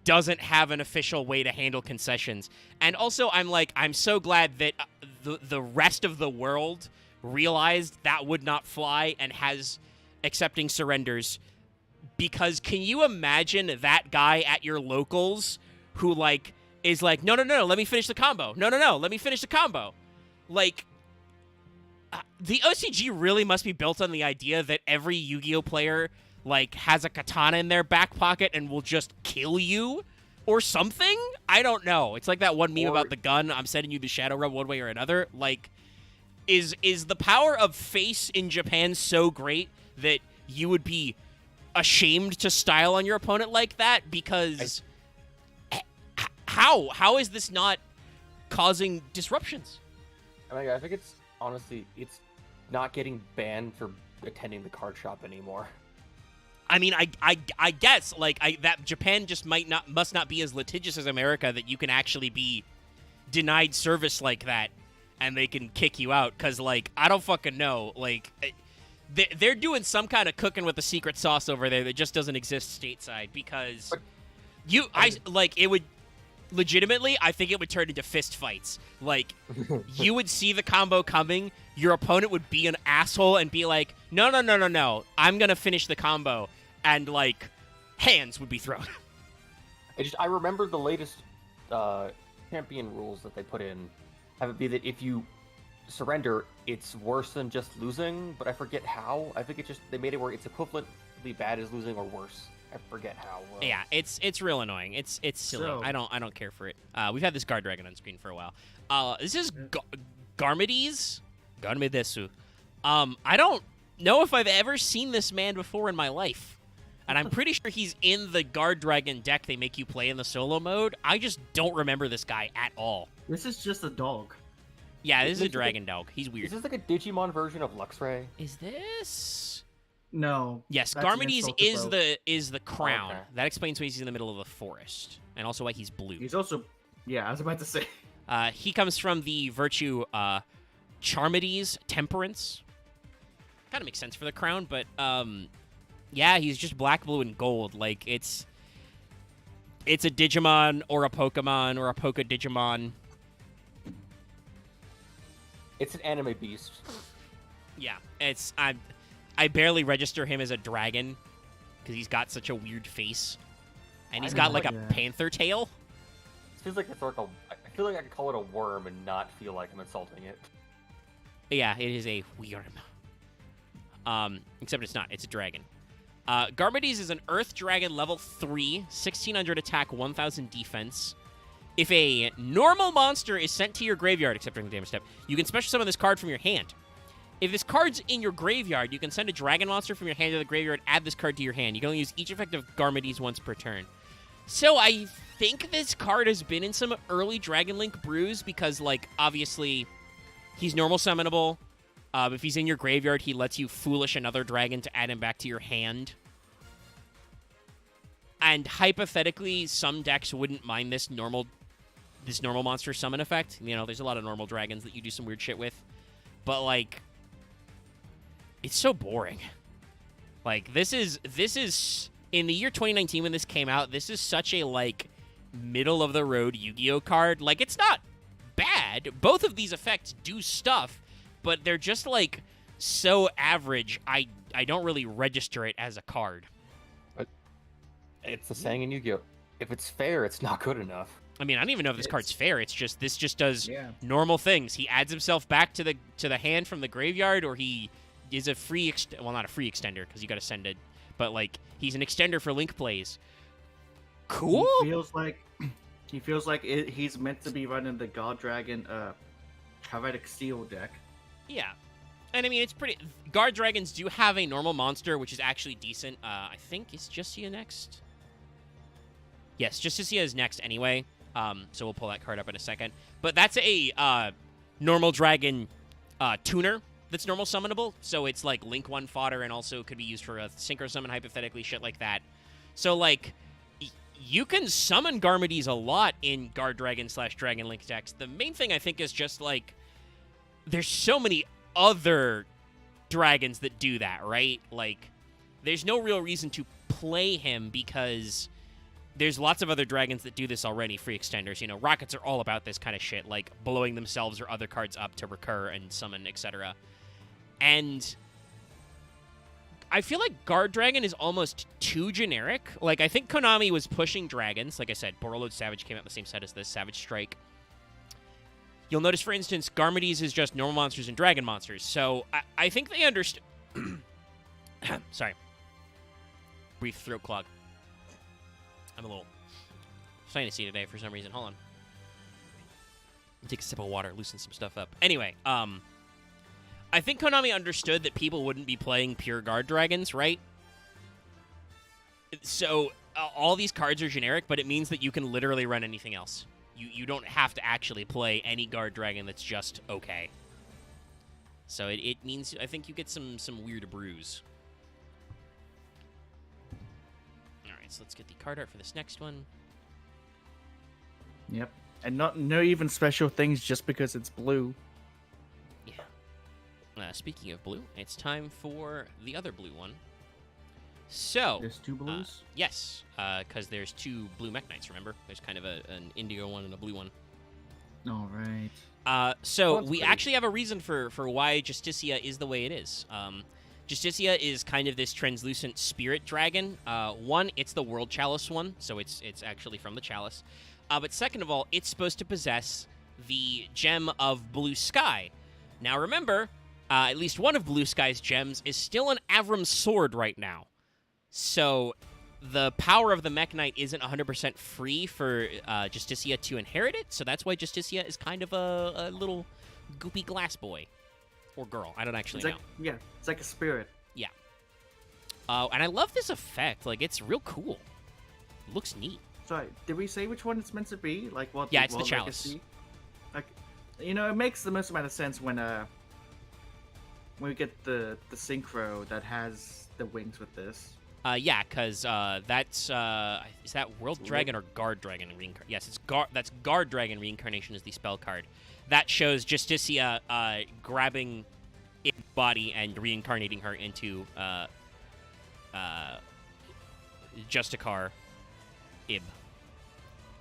doesn't have an official way to handle concessions. And also, I'm so glad that the rest of the world realized that would not fly and has accepting surrenders. Because can you imagine that guy at your locals who is no, let me finish the combo. No, let me finish the combo. like, the OCG really must be built on the idea that every Yu-Gi-Oh player, like, has a katana in their back pocket and will just kill you or something? I don't know. It's like that one meme about the gun, I'm sending you the Shadow Rub one way or another. Like, is the power of face in Japan so great that you would be ashamed to style on your opponent like that? Because how is this not causing disruptions? I think it's honestly, it's not getting banned for attending the card shop anymore. I mean, I guess like that Japan just must not be as litigious as America that you can actually be denied service like that and they can kick you out, because like I don't fucking know, like they're doing some kind of cooking with the secret sauce over there that just doesn't exist stateside, because it would legitimately, I think it would turn into fist fights. Like, you would see the combo coming, your opponent would be an asshole and be like, no, I'm gonna finish the combo, and like hands would be thrown. I remember the latest champion rules that they put in have it be that if you surrender, it's worse than just losing, but I forget how. I think they made it where it's equivalently bad as losing or worse. I forget how. Yeah, it's real annoying. It's silly. So- I don't care for it. We've had this guard dragon on screen for a while. This is Garmides. Garmidesu. I don't know if I've ever seen this man before in my life, and I'm pretty sure he's in the guard dragon deck they make you play in the solo mode. I just don't remember this guy at all. This is just a dog. Yeah, this is a dragon dog. He's weird. Is this like a Digimon version of Luxray? Is this? No. Yes, that's an Garmides insult to both. is the crown. Okay. That explains why he's in the middle of the forest, and also why he's blue. He's also, yeah, I was about to say. He comes from the virtue Charmides, Temperance. Kind of makes sense for the crown, but yeah, he's just black, blue, and gold. Like, it's a Digimon or a Pokemon or a Poke Digimon. It's an anime beast. Yeah, I barely register him as a dragon because he's got such a weird face, and he's got like a panther tail. It feels like it's like I feel like I could call it a worm and not feel like I'm insulting it. Yeah, it is a worm. Except it's not. It's a dragon. Garmides is an Earth Dragon level 3, 1600 attack, 1000 defense. If a normal monster is sent to your graveyard, except during the damage step, you can special summon this card from your hand. If this card's in your graveyard, you can send a dragon monster from your hand to the graveyard, add this card to your hand. You can only use each effect of Garmides once per turn. So I think this card has been in some early Dragon Link brews because, like, obviously, he's normal summonable. If he's in your graveyard, he lets you foolish another dragon to add him back to your hand. And hypothetically, some decks wouldn't mind this normal monster summon effect. You know, there's a lot of normal dragons that you do some weird shit with. But, like, it's so boring. Like, this is in the year 2019 when this came out, this is such a, like, middle-of-the-road Yu-Gi-Oh card. Like, it's not bad. Both of these effects do stuff, but they're just, like, so average, I don't really register it as a card. It's the saying in Yu-Gi-Oh! If it's fair, it's not good enough. I mean, I don't even know if this card's fair. It's just, this just does Yeah. normal things. He adds himself back to the hand from the graveyard, or he is a free, well, not a free extender, because you got to send it, but, like, he's an extender for Link plays. Cool? He feels like he's meant to be running the God Dragon Heretic Seal deck. Yeah. And I mean, it's pretty... Guard Dragons do have a normal monster, which is actually decent. I think it's Justia next. Yes, Justia is next anyway. So we'll pull that card up in a second. But that's a normal dragon tuner that's normal summonable. So it's like Link 1 fodder and also could be used for a synchro summon, hypothetically, shit like that. So, like, you can summon Garmides a lot in Guard Dragon / Dragon Link decks. The main thing, I think, is just, like, there's so many other dragons that do that, right? Like, there's no real reason to play him because there's lots of other dragons that do this already, free extenders. You know, Rockets are all about this kind of shit, like blowing themselves or other cards up to recur and summon, etc. And I feel like Guard Dragon is almost too generic. Like, I think Konami was pushing dragons. Like I said, Borreload Savage came out in the same set as this, Savage Strike. You'll notice, for instance, Garmades is just normal monsters and dragon monsters. So I think they understood. Sorry. Brief throat clog. I'm a little sinusy today for some reason. Hold on. Take a sip of water, loosen some stuff up. Anyway, I think Konami understood that people wouldn't be playing pure guard dragons, right? So all these cards are generic, but it means that you can literally run anything else. You don't have to actually play any guard dragon that's just okay. So it means, I think you get some weird brews. Alright, so let's get the card art for this next one. Yep. And no even special things just because it's blue. Yeah. Speaking of blue, it's time for the other blue one. So There's two blues? yes, because there's two blue Mech Knights, remember? There's kind of an indigo one and a blue one. All right. So That's we pretty. actually have a reason for why Justicia is the way it is. Justicia is kind of this translucent spirit dragon. One, it's the World Chalice one, so it's actually from the Chalice. But second of all, it's supposed to possess the gem of Blue Sky. Now remember, at least one of Blue Sky's gems is still an Avram sword right now. So the power of the Mech Knight isn't 100% free for Justicia to inherit it, so that's why Justicia is kind of a little goopy glass boy. Or girl, I don't actually know. It's like a spirit. Yeah. And I love this effect. Like, it's real cool. Looks neat. Sorry, did we say which one it's meant to be? Like what? Yeah, it's the what Chalice. legacy? Like, it makes the most amount of sense when we get the synchro that has the wings with this. Yeah, because that's is that World Dragon or Guard Dragon reincarnation? Yes, it's that's Guard Dragon reincarnation is the spell card. That shows Justicia grabbing its body and reincarnating her into Justicar Ib.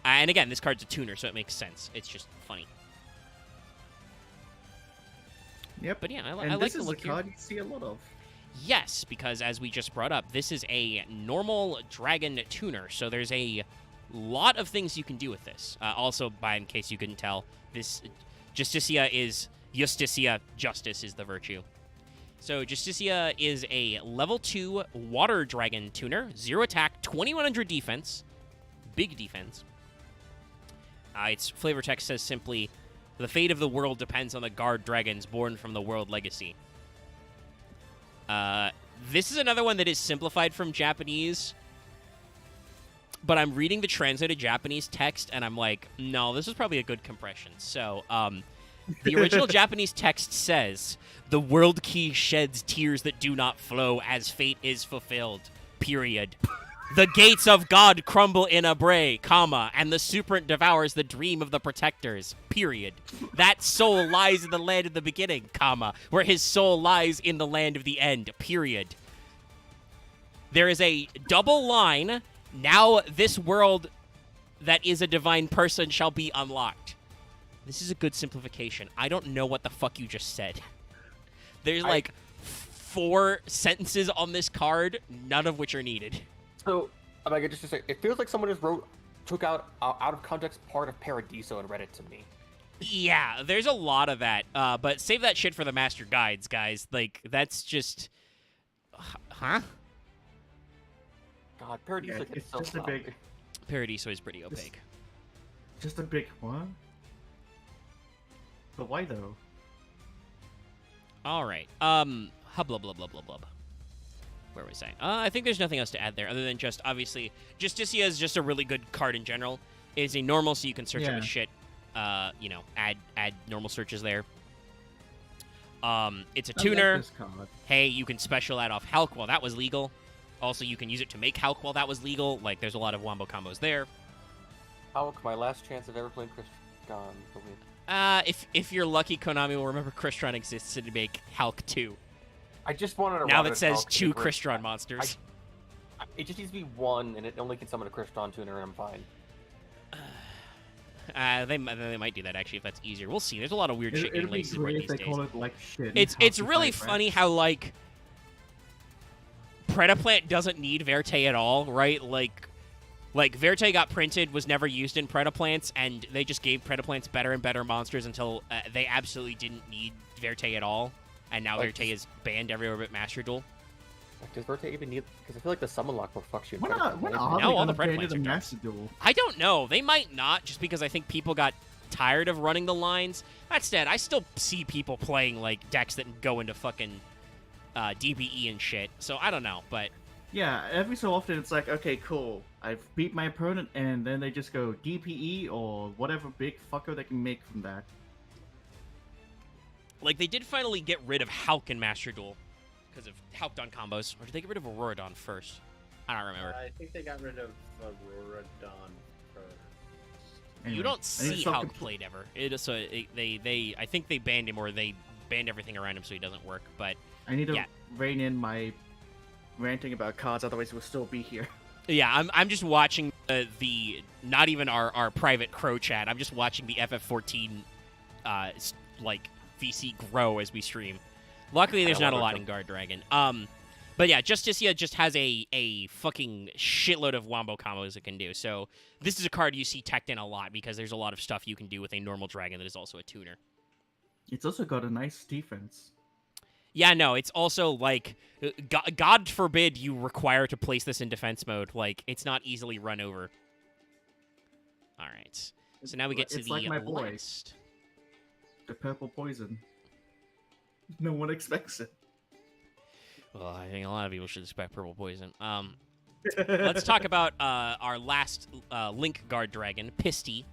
And again, this card's a tuner, so it makes sense. It's just funny. Yep. But yeah, I And like this the is look a here. card you see a lot of. Yes, because as we just brought up, this is a normal dragon tuner, so there's a lot of things you can do with this. Also, in case you couldn't tell, this Justicia is Justicia. Justice is the virtue. So Justicia is a level 2 water dragon tuner, 0 attack, 2100 defense, big defense. Its flavor text says simply, "The fate of the world depends on the guard dragons born from the world legacy." This is another one that is simplified from Japanese, but I'm reading the translated Japanese text, and I'm like, no, this is probably a good compression. So, the original Japanese text says, "The world key sheds tears that do not flow as fate is fulfilled, period. The gates of God crumble in a bray, comma, and the superant devours the dream of the protectors, period. That soul lies in the land of the beginning, comma, where his soul lies in the land of the end, period." There is a double line, "Now this world that is a divine person shall be unlocked." This is a good simplification. I don't know what the fuck you just said. There's like 4 sentences on this card, none of which are needed. So, I'm like, just to say, it feels like someone just took out of context part of Paradiso and read it to me. Yeah, there's a lot of that. But save that shit for the master guides, guys. Like, that's just... Huh? God, Paradiso Yeah, gets it's so just a sloppy. big- Paradiso is pretty opaque. Just a big one. But why though? All right. Hub, blah, blah, blah, blah, blah. Where was I? I think there's nothing else to add there other than just, obviously, Justicia is just a really good card in general. It's a normal, so you can search it Yeah. with shit. Add normal searches there. It's a I like tuner. this card. Hey, you can special that off Hulk. Well, that was legal. Also, you can use it to make Hulk. Well, that was legal. Like, there's a lot of wombo combos there. Hulk, my last chance of ever playing Crystron. If you're lucky, Konami will remember Crystron exists and make Hulk 2. I just wanted to Now run that it says Hulk 2 Secret. Crystron monsters. It just needs to be 1, and it only can summon a Crystron tuner, and I'm fine. They might do that, actually, if that's easier. We'll see. There's a lot of weird shit It'd getting be laced in great these if they days. call it like shit. It's really funny how, like, Predaplant doesn't need Verte at all, right? Like, Like, Verte got printed, was never used in Predaplants, and they just gave Predaplants better and better monsters until they absolutely didn't need Verte at all. And now Like, Verte is banned everywhere but Master Duel. Like, does Verte even need? Because I feel like the summon lock will fuck you. When are No, they all gonna the ban Predaplants the are Master Duel? I don't know. They might not, just because I think people got tired of running the lines. That said, I still see people playing, like, decks that go into fucking DPE and shit. So I don't know, but... Yeah, every so often it's like, okay, cool. I've beat my opponent, and then they just go DPE or whatever big fucker they can make from that. Like, they did finally get rid of Hulk in Master Duel because of Hulkdon combos. Or did they get rid of Auroradon first? I don't remember. I think they got rid of Auroradon first. Anyway, You don't I need to see stop Hulk played ever. I think they banned him, or they banned everything around him so he doesn't work. But I need to yeah. rein in my ranting about cards, otherwise we'll still be here. yeah, I'm just watching the not even our private crow chat. I'm just watching the FF14 like VC grow as we stream. Luckily, there's not a lot in Guard Dragon. But yeah, Justicia just has a fucking shitload of wombo combos it can do. So this is a card you see teched in a lot because there's a lot of stuff you can do with a normal dragon that is also a tuner. It's also got a nice defense. Yeah, no, it's also like, God forbid you require to place this in defense mode. Like, it's not easily run over. All right. So now we get to It's the like my boy. last. The purple poison. No one expects it. Well, I think a lot of people should expect purple poison. Let's talk about our last Link Guard Dragon, Pisty,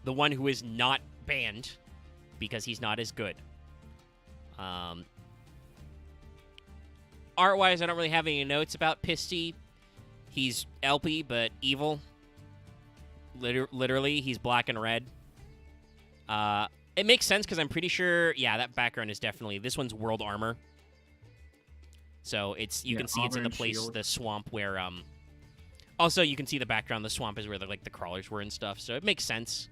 the one who is not banned because he's not as good. Art-wise, I don't really have any notes about Pisty. He's LP, but evil. Literally, he's black and red. It makes sense because I'm pretty sure, yeah, that background is definitely, this one's world armor. So it's, you can see it's in the place, the swamp where, also you can see the background, the swamp is where the crawlers were and stuff, so it makes sense.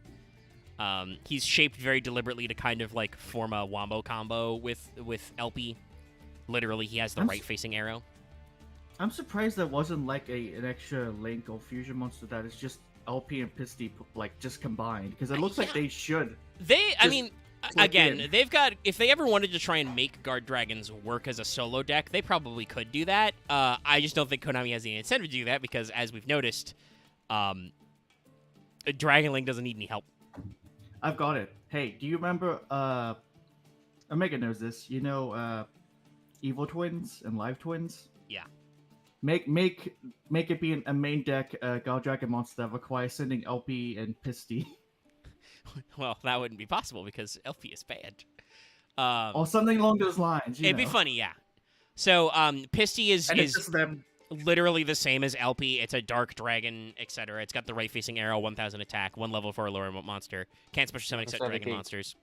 He's shaped very deliberately to kind of like form a wombo combo with LP. Literally, he has the right-facing arrow. I'm surprised there wasn't like an extra Link or fusion monster that is just LP and Pisty like just combined, because it looks like they should. I mean, again, in. they've got, if they ever wanted to try and make Guard Dragons work as a solo deck, they probably could do that. I just don't think Konami has the incentive to do that because, as we've noticed, Dragon Link doesn't need any help. I've got it. Hey, do you remember, Omega knows this, you know, Evil Twins and Live Twins? Yeah. Make it be a main deck Guard Dragon monster that requires sending LP and Pisty. Well, that wouldn't be possible because LP is banned. Or something along those lines. It'd be funny, yeah. So, Pisty is just them. Literally the same as LP. It's a dark dragon, etc. It's got the right-facing arrow, 1,000 attack, 1 level for a lower monster. Can't special summon except dragon monsters.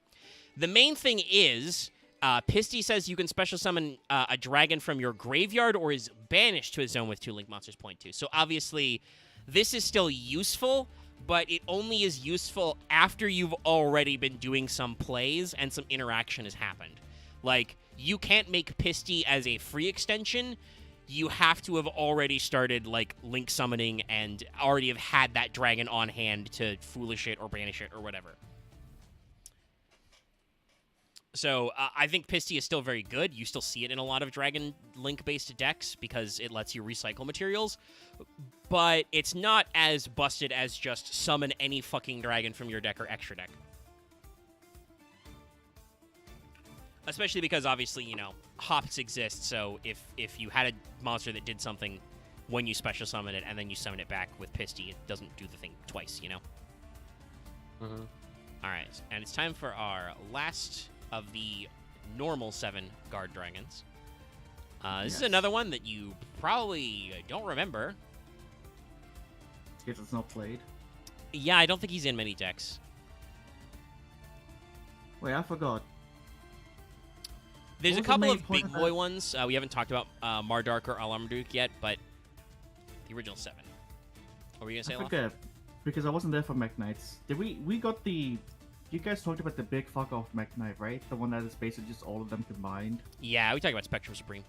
The main thing is, Pisty says you can special summon a dragon from your graveyard or is banished to a zone with 2 Link monsters .2. So obviously, this is still useful, but it only is useful after you've already been doing some plays and some interaction has happened. Like, you can't make Pisty as a free extension. You have to have already started, like, Link summoning and already have had that dragon on hand to foolish it or banish it or whatever. So, I think Pisty is still very good. You still see it in a lot of Dragon Link-based decks because it lets you recycle materials. But it's not as busted as just summon any fucking dragon from your deck or extra deck. Especially because, obviously, you know, hops exist, so if you had a monster that did something when you special summon it and then you summon it back with Pisty, it doesn't do the thing twice, you know? Mm-hmm. Alright, and it's time for our last of the normal 7 Guard Dragons. This is another one that you probably don't remember. Because it's not played. Yeah, I don't think he's in many decks. Wait, I forgot. There's a What was the couple main of point big of boy that? ones. We haven't talked about Mardark or Alamarduk yet, but the original 7. What were you going to say, I Law? forget. Because I wasn't there for Mech Knights. We got the... You guys talked about the big fuck off Mech Knight, right? The one that is basically just all of them combined. Yeah, we talked about Spectrum Supreme.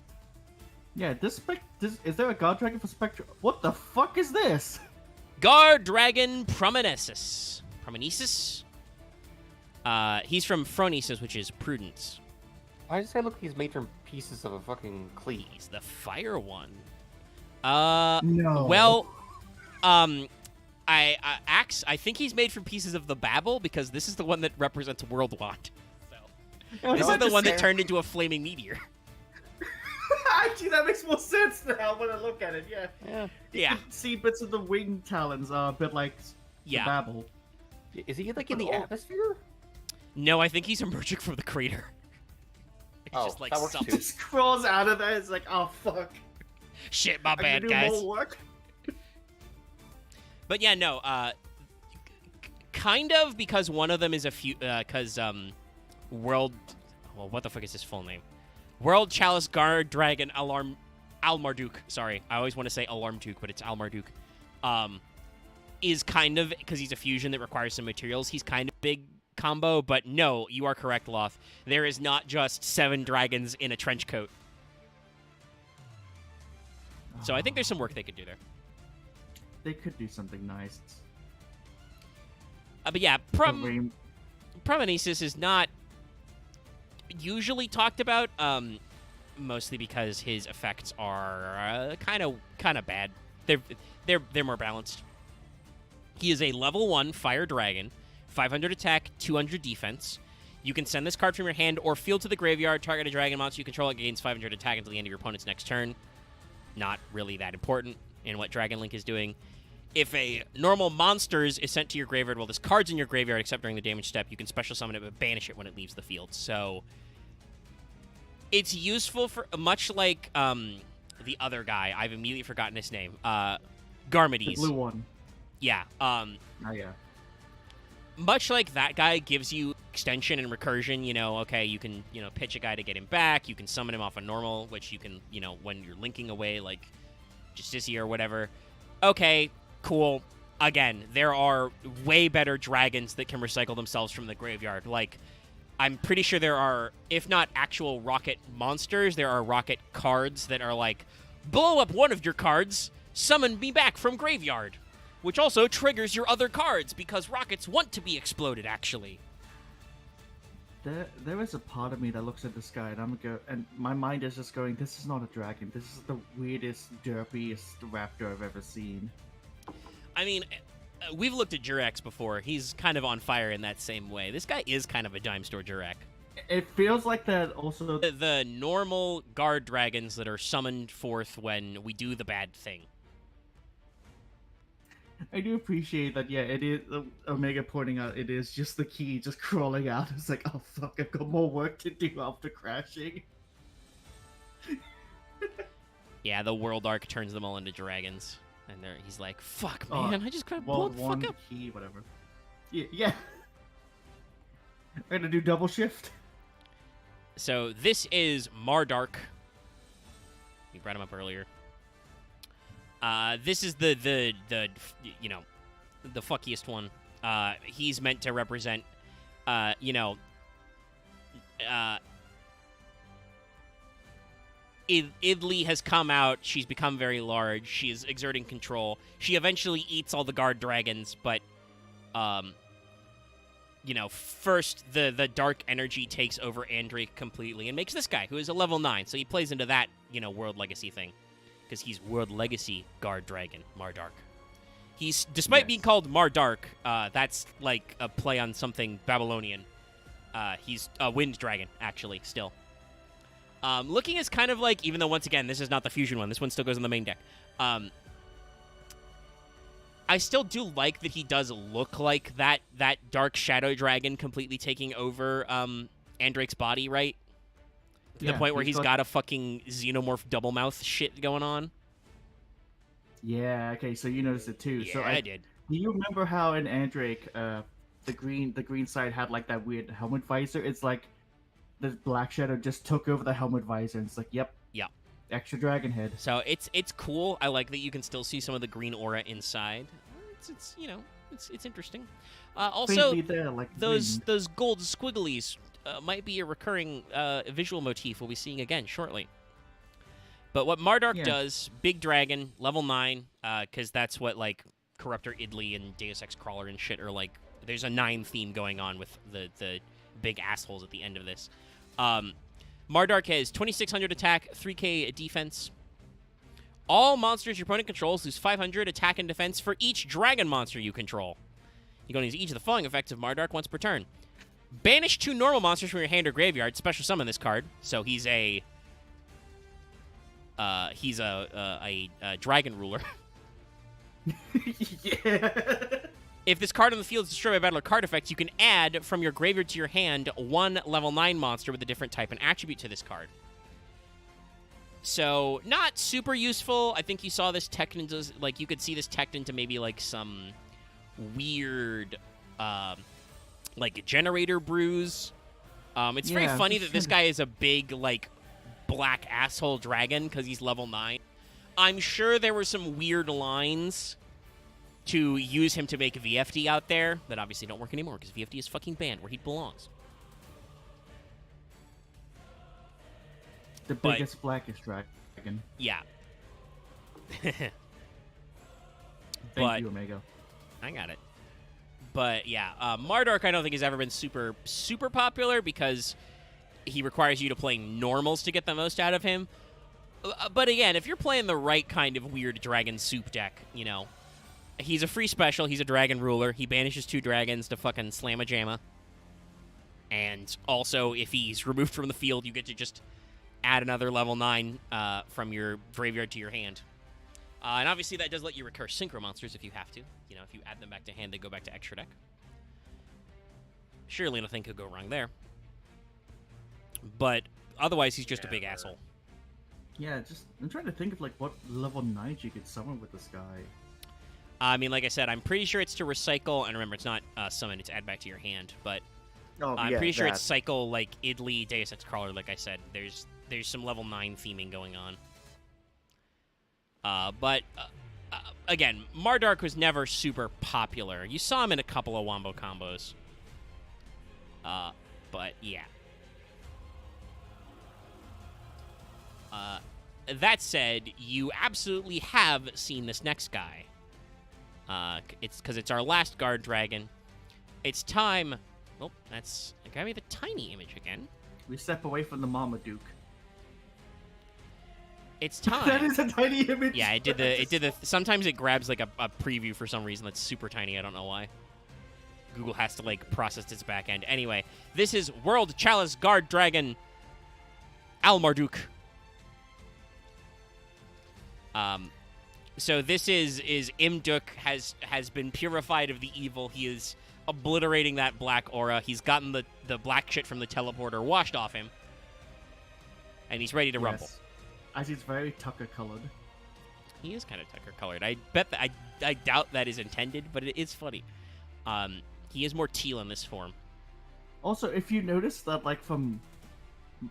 Yeah, this is there a Guard Dragon for Spectrum? What the fuck is this? Guard Dragon Promenesis. Promenesis? He's from Phronesis, which is Prudence. I just say, look, he's made from pieces of a fucking cleat. He's the fire one. No. Well, Axe, I think he's made from pieces of the Babel because this is the one that represents Worldwat. So, this is the one that turned into a flaming meteor. Actually, that makes more sense now when I look at it. Yeah. Yeah. Yeah. You can see bits of the wing talons are a bit like the Babel. Is he like in the atmosphere? No, I think he's emerging from the crater. It's Oh, just like that works something. too. Just crawls out of there. It's like, oh fuck. Shit, my I bad, can do guys. more work. But yeah, no, kind of because one of them is a few, World, well, what the fuck is his full name? World Chalice Guard Dragon Al-Marduk. Sorry, I always want to say Alarmtuk, but it's Al-Marduk. Is kind of, because he's a fusion that requires some materials, he's kind of big combo, but no, you are correct, Loth. There is not just 7 dragons in a trench coat. So I think there's some work they could do there. They could do something nice. But yeah, Promenesis is not usually talked about, mostly because his effects are kind of bad. They're more balanced. He is a level 1 fire dragon, 500 attack, 200 defense. You can send this card from your hand or field to the graveyard. Target a dragon monster you control. It gains 500 attack until the end of your opponent's next turn. Not really that important in what Dragon Link is doing. If a normal monsters is sent to your graveyard while this card's in your graveyard, except during the damage step, you can special summon it but banish it when it leaves the field. So it's useful for, much like the other guy. I've immediately forgotten his name. Garmedes. The blue one. Yeah. Oh yeah. Much like that guy gives you extension and recursion, okay, you can, pitch a guy to get him back. You can summon him off a normal, which you can, when you're linking away, like Justicia or whatever. Okay, cool. Again, there are way better dragons that can recycle themselves from the graveyard. Like, I'm pretty sure there are, if not actual rocket monsters, there are rocket cards that are like, blow up one of your cards, summon me back from graveyard. Which also triggers your other cards, because rockets want to be exploded, actually. There is a part of me that looks at this guy and my mind is just going, this is not a dragon. This is the weirdest, derpiest raptor I've ever seen. I mean, we've looked at Jurex before. He's kind of on fire in that same way. This guy is kind of a dime store Jurek. It feels like that also. The normal guard dragons that are summoned forth when we do the bad thing. I do appreciate that, yeah, it is Omega pointing out it is just the key just crawling out. It's like, oh fuck, I've got more work to do after crashing. Yeah, the World Arc turns them all into dragons. And he's like, fuck, man, I just gotta blow World the fuck one up. key, whatever. Yeah. I'm gonna do double shift. So this is Mardark. We brought him up earlier. This is the fuckiest one. He's meant to represent, Idli has come out. She's become very large. She is exerting control. She eventually eats all the guard dragons, but, first the dark energy takes over Andrake completely and makes this guy, who is a level 9. So he plays into that, World Legacy thing. Because he's World Legacy Guard Dragon, Mardark. He's, despite being called Mardark, that's like a play on something Babylonian. He's a Wind Dragon, actually, still. Looking as kind of like, even though, once again, this is not the fusion one. This one still goes on the main deck. I still do like that he does look like that Dark Shadow Dragon completely taking over Andrake's body, right? To the point where he's got a fucking xenomorph double mouth shit going on. Yeah, okay, so you noticed it too. Yeah, so I did. Do you remember how in Andrake, the green side had like that weird helmet visor? It's like the Black Shadow just took over the helmet visor, and it's like, yep. Yeah. Extra dragon head. So it's cool. I like that you can still see some of the green aura inside. It's interesting. Also, Faintly there, like those wind. gold squigglies might be a recurring visual motif we'll be seeing again shortly. But what Mardark does, big dragon, level 9, because that's what, like, Corruptor Idli and Deus Ex Crawler and shit are like, there's a 9 theme going on with the big assholes at the end of this. Mardark has 2,600 attack, 3k defense. All monsters your opponent controls lose 500 attack and defense for each dragon monster you control. You can use each of the following effects of Mardark once per turn. Banish 2 normal monsters from your hand or graveyard. Special summon this card. So he's a dragon ruler. Yeah. If this card on the field is destroyed by battle or card effects, you can add from your graveyard to your hand 1 level 9 monster with a different type and attribute to this card. So, not super useful. I think you saw this teched into, like, you could see this teched into maybe, like, some weird, like, generator brews. It's very funny that this guy is a big, like, black asshole dragon because he's level 9. I'm sure there were some weird lines to use him to make VFD out there that obviously don't work anymore because VFD is fucking banned where he belongs. The biggest, blackest dragon. Yeah. Thank you, Omega. I got it. But yeah, Mardark I don't think has ever been super popular because he requires you to play normals to get the most out of him. But again, if you're playing the right kind of weird dragon soup deck, you know, he's a free special. He's a dragon ruler. He banishes 2 dragons to fucking slam a jamma. And also, if he's removed from the field, you get to just add another level 9 from your graveyard to your hand. And obviously, that does let you recur synchro monsters if you have to. You know, if you add them back to hand, they go back to extra deck. Surely nothing could go wrong there. But otherwise, he's just a big asshole. Yeah, I'm trying to think of, like, what level 9s you could summon with this guy. I mean, like I said, I'm pretty sure it's to recycle, and remember, it's not summon, it's add back to your hand, but I'm pretty sure it's cycle, like, Idli, Deus Ex Crawler, like I said. There's some level 9 theming going on. But again, Mardark was never super popular. You saw him in a couple of wombo combos. But, yeah. That said, you absolutely have seen this next guy. It's because it's our last guard dragon. It's time. Oh, that's grab me the tiny image again. We step away from the Marmaduke. It's time. That is a tiny image. Yeah, it did the. Sometimes it grabs like a preview for some reason that's super tiny. I don't know why. Google has to like process its back end. Anyway, this is World Chalice Guard Dragon Al-Marduk. So this is Imduk has been purified of the evil. He is obliterating that black aura. He's gotten the black shit from the teleporter washed off him. And he's ready to rumble. As he's very Tucker colored. He is kind of Tucker colored. I bet that I doubt that is intended, but it is funny. He is more teal in this form. Also, if you notice that, like, from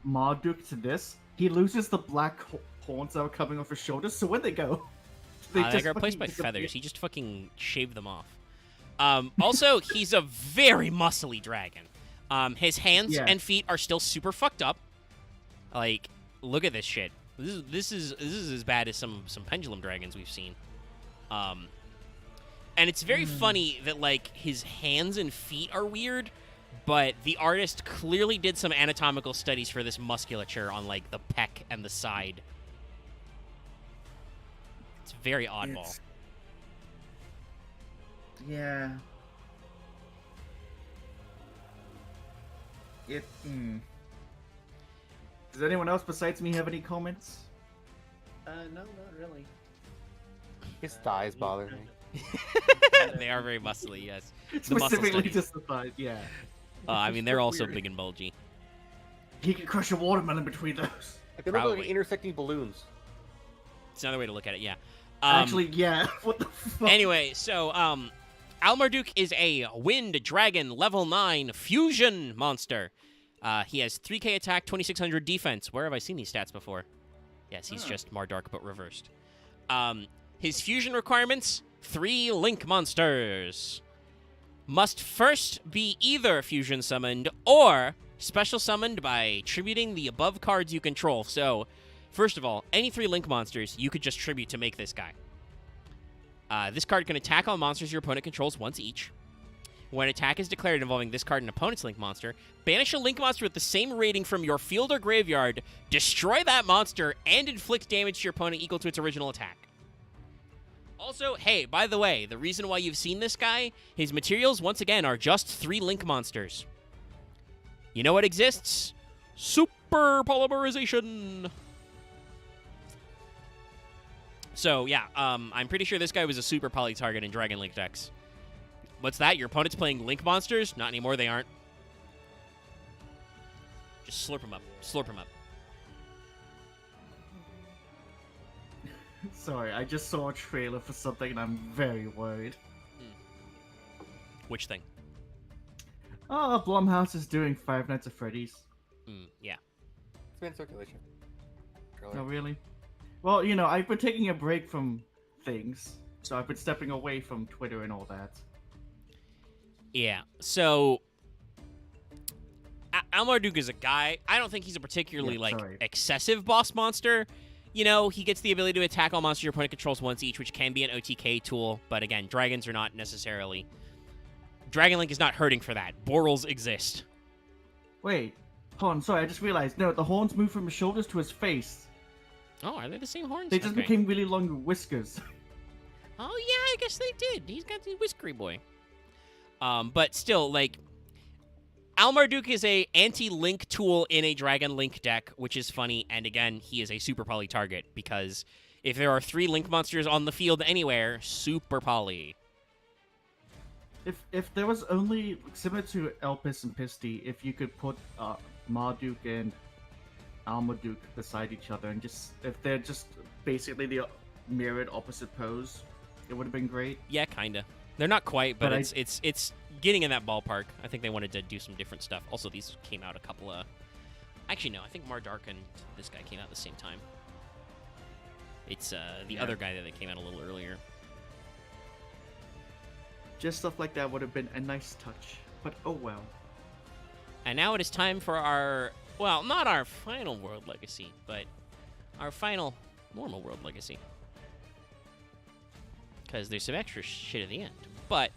Marduk to this, he loses the black horns that are coming off his shoulders, so where'd they go? They got replaced by feathers. He just fucking shaved them off. Also, he's a very muscly dragon. His hands and feet are still super fucked up. Like, look at this shit. This is as bad as some pendulum dragons we've seen. And it's very funny that, like, his hands and feet are weird, but the artist clearly did some anatomical studies for this musculature on, like, the pec and the side. It's very oddball. Yeah. Does anyone else besides me have any comments? No, not really. His thighs bother me. They are very muscly, yes. Specifically just the thighs, yeah. I mean, they're also big and bulgy. He can crush a watermelon between those. They look like intersecting balloons. It's another way to look at it, yeah. Actually, yeah. What the fuck? Anyway, so, Al-Marduk is a Wind Dragon Level 9 Fusion monster. He has 3k attack, 2,600 defense. Where have I seen these stats before? Yes, he's just Mardark, but reversed. His fusion requirements, 3 Link monsters. Must first be either fusion summoned or special summoned by tributing the above cards you control. So, first of all, any 3 Link monsters you could just tribute to make this guy. This card can attack all monsters your opponent controls once each. When an attack is declared involving this card and opponent's Link monster, banish a Link monster with the same rating from your field or graveyard, destroy that monster, and inflict damage to your opponent equal to its original attack. Also, hey, by the way, the reason why you've seen this guy, his materials, once again, are just 3 Link monsters. You know what exists? Super Polymerization! So, yeah, I'm pretty sure this guy was a Super Poly target in Dragon Link decks. What's that? Your opponent's playing Link monsters? Not anymore, they aren't. Just slurp them up. Slurp them up. Sorry, I just saw a trailer for something and I'm very worried. Which thing? Oh, Blumhouse is doing Five Nights at Freddy's. Yeah. It's been in circulation. Trailer. Oh, really? Well, you know, I've been taking a break from things, so I've been stepping away from Twitter and all that. Yeah, so Almarduk is a guy. I don't think he's a particularly, excessive boss monster. You know, he gets the ability to attack all monsters your opponent controls once each, which can be an OTK tool. But again, dragons are not necessarily... Dragon Link is not hurting for that. Borals exist. Wait, hold on, sorry, I just realized. No, the horns moved from his shoulders to his face. Oh, are they the same horns? They just became really long whiskers. Oh, yeah, I guess they did. He's got the whiskery boy. But still, like, Almarduk is a anti-Link tool in a Dragon Link deck, which is funny, and again, he is a Super Poly target, because if there are 3 Link monsters on the field anywhere, Super Poly. If there was only, similar to Elpis and Pisty, if you could put Marduk and Almarduk beside each other, and just, if they're just basically the mirrored opposite pose, it would have been great. Yeah, kinda. They're not quite, but it's getting in that ballpark. I think they wanted to do some different stuff. Also, these came out a couple of... Actually, no. I think Mardark and this guy came out at the same time. It's the other guy that came out a little earlier. Just stuff like that would have been a nice touch. But oh well. And now it is time for our... Well, not our final World Legacy, but our final normal World Legacy. Because there's some extra shit at the end. But,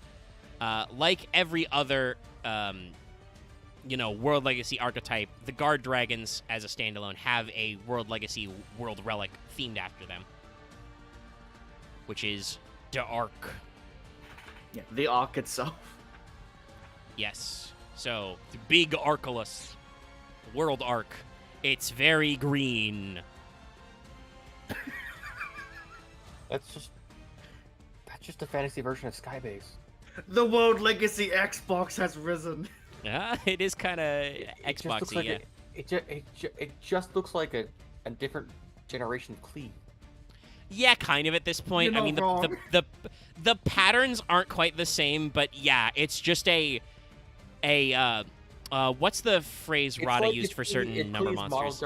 like every other, World Legacy archetype, the Guard Dragons, as a standalone, have a World Legacy World Relic themed after them. Which is the Ark. Yeah, the Ark itself. Yes. So, the big Arculus. World Ark. It's very green. That's just a fantasy version of Skybase. The World Legacy Xbox has risen. Yeah, it is kind of Xboxy, yeah. It just looks like a different generation of Clee. Yeah, kind of at this point. You're I mean, not the patterns aren't quite the same, but yeah, it's just what's the phrase Rada used for certain number monsters?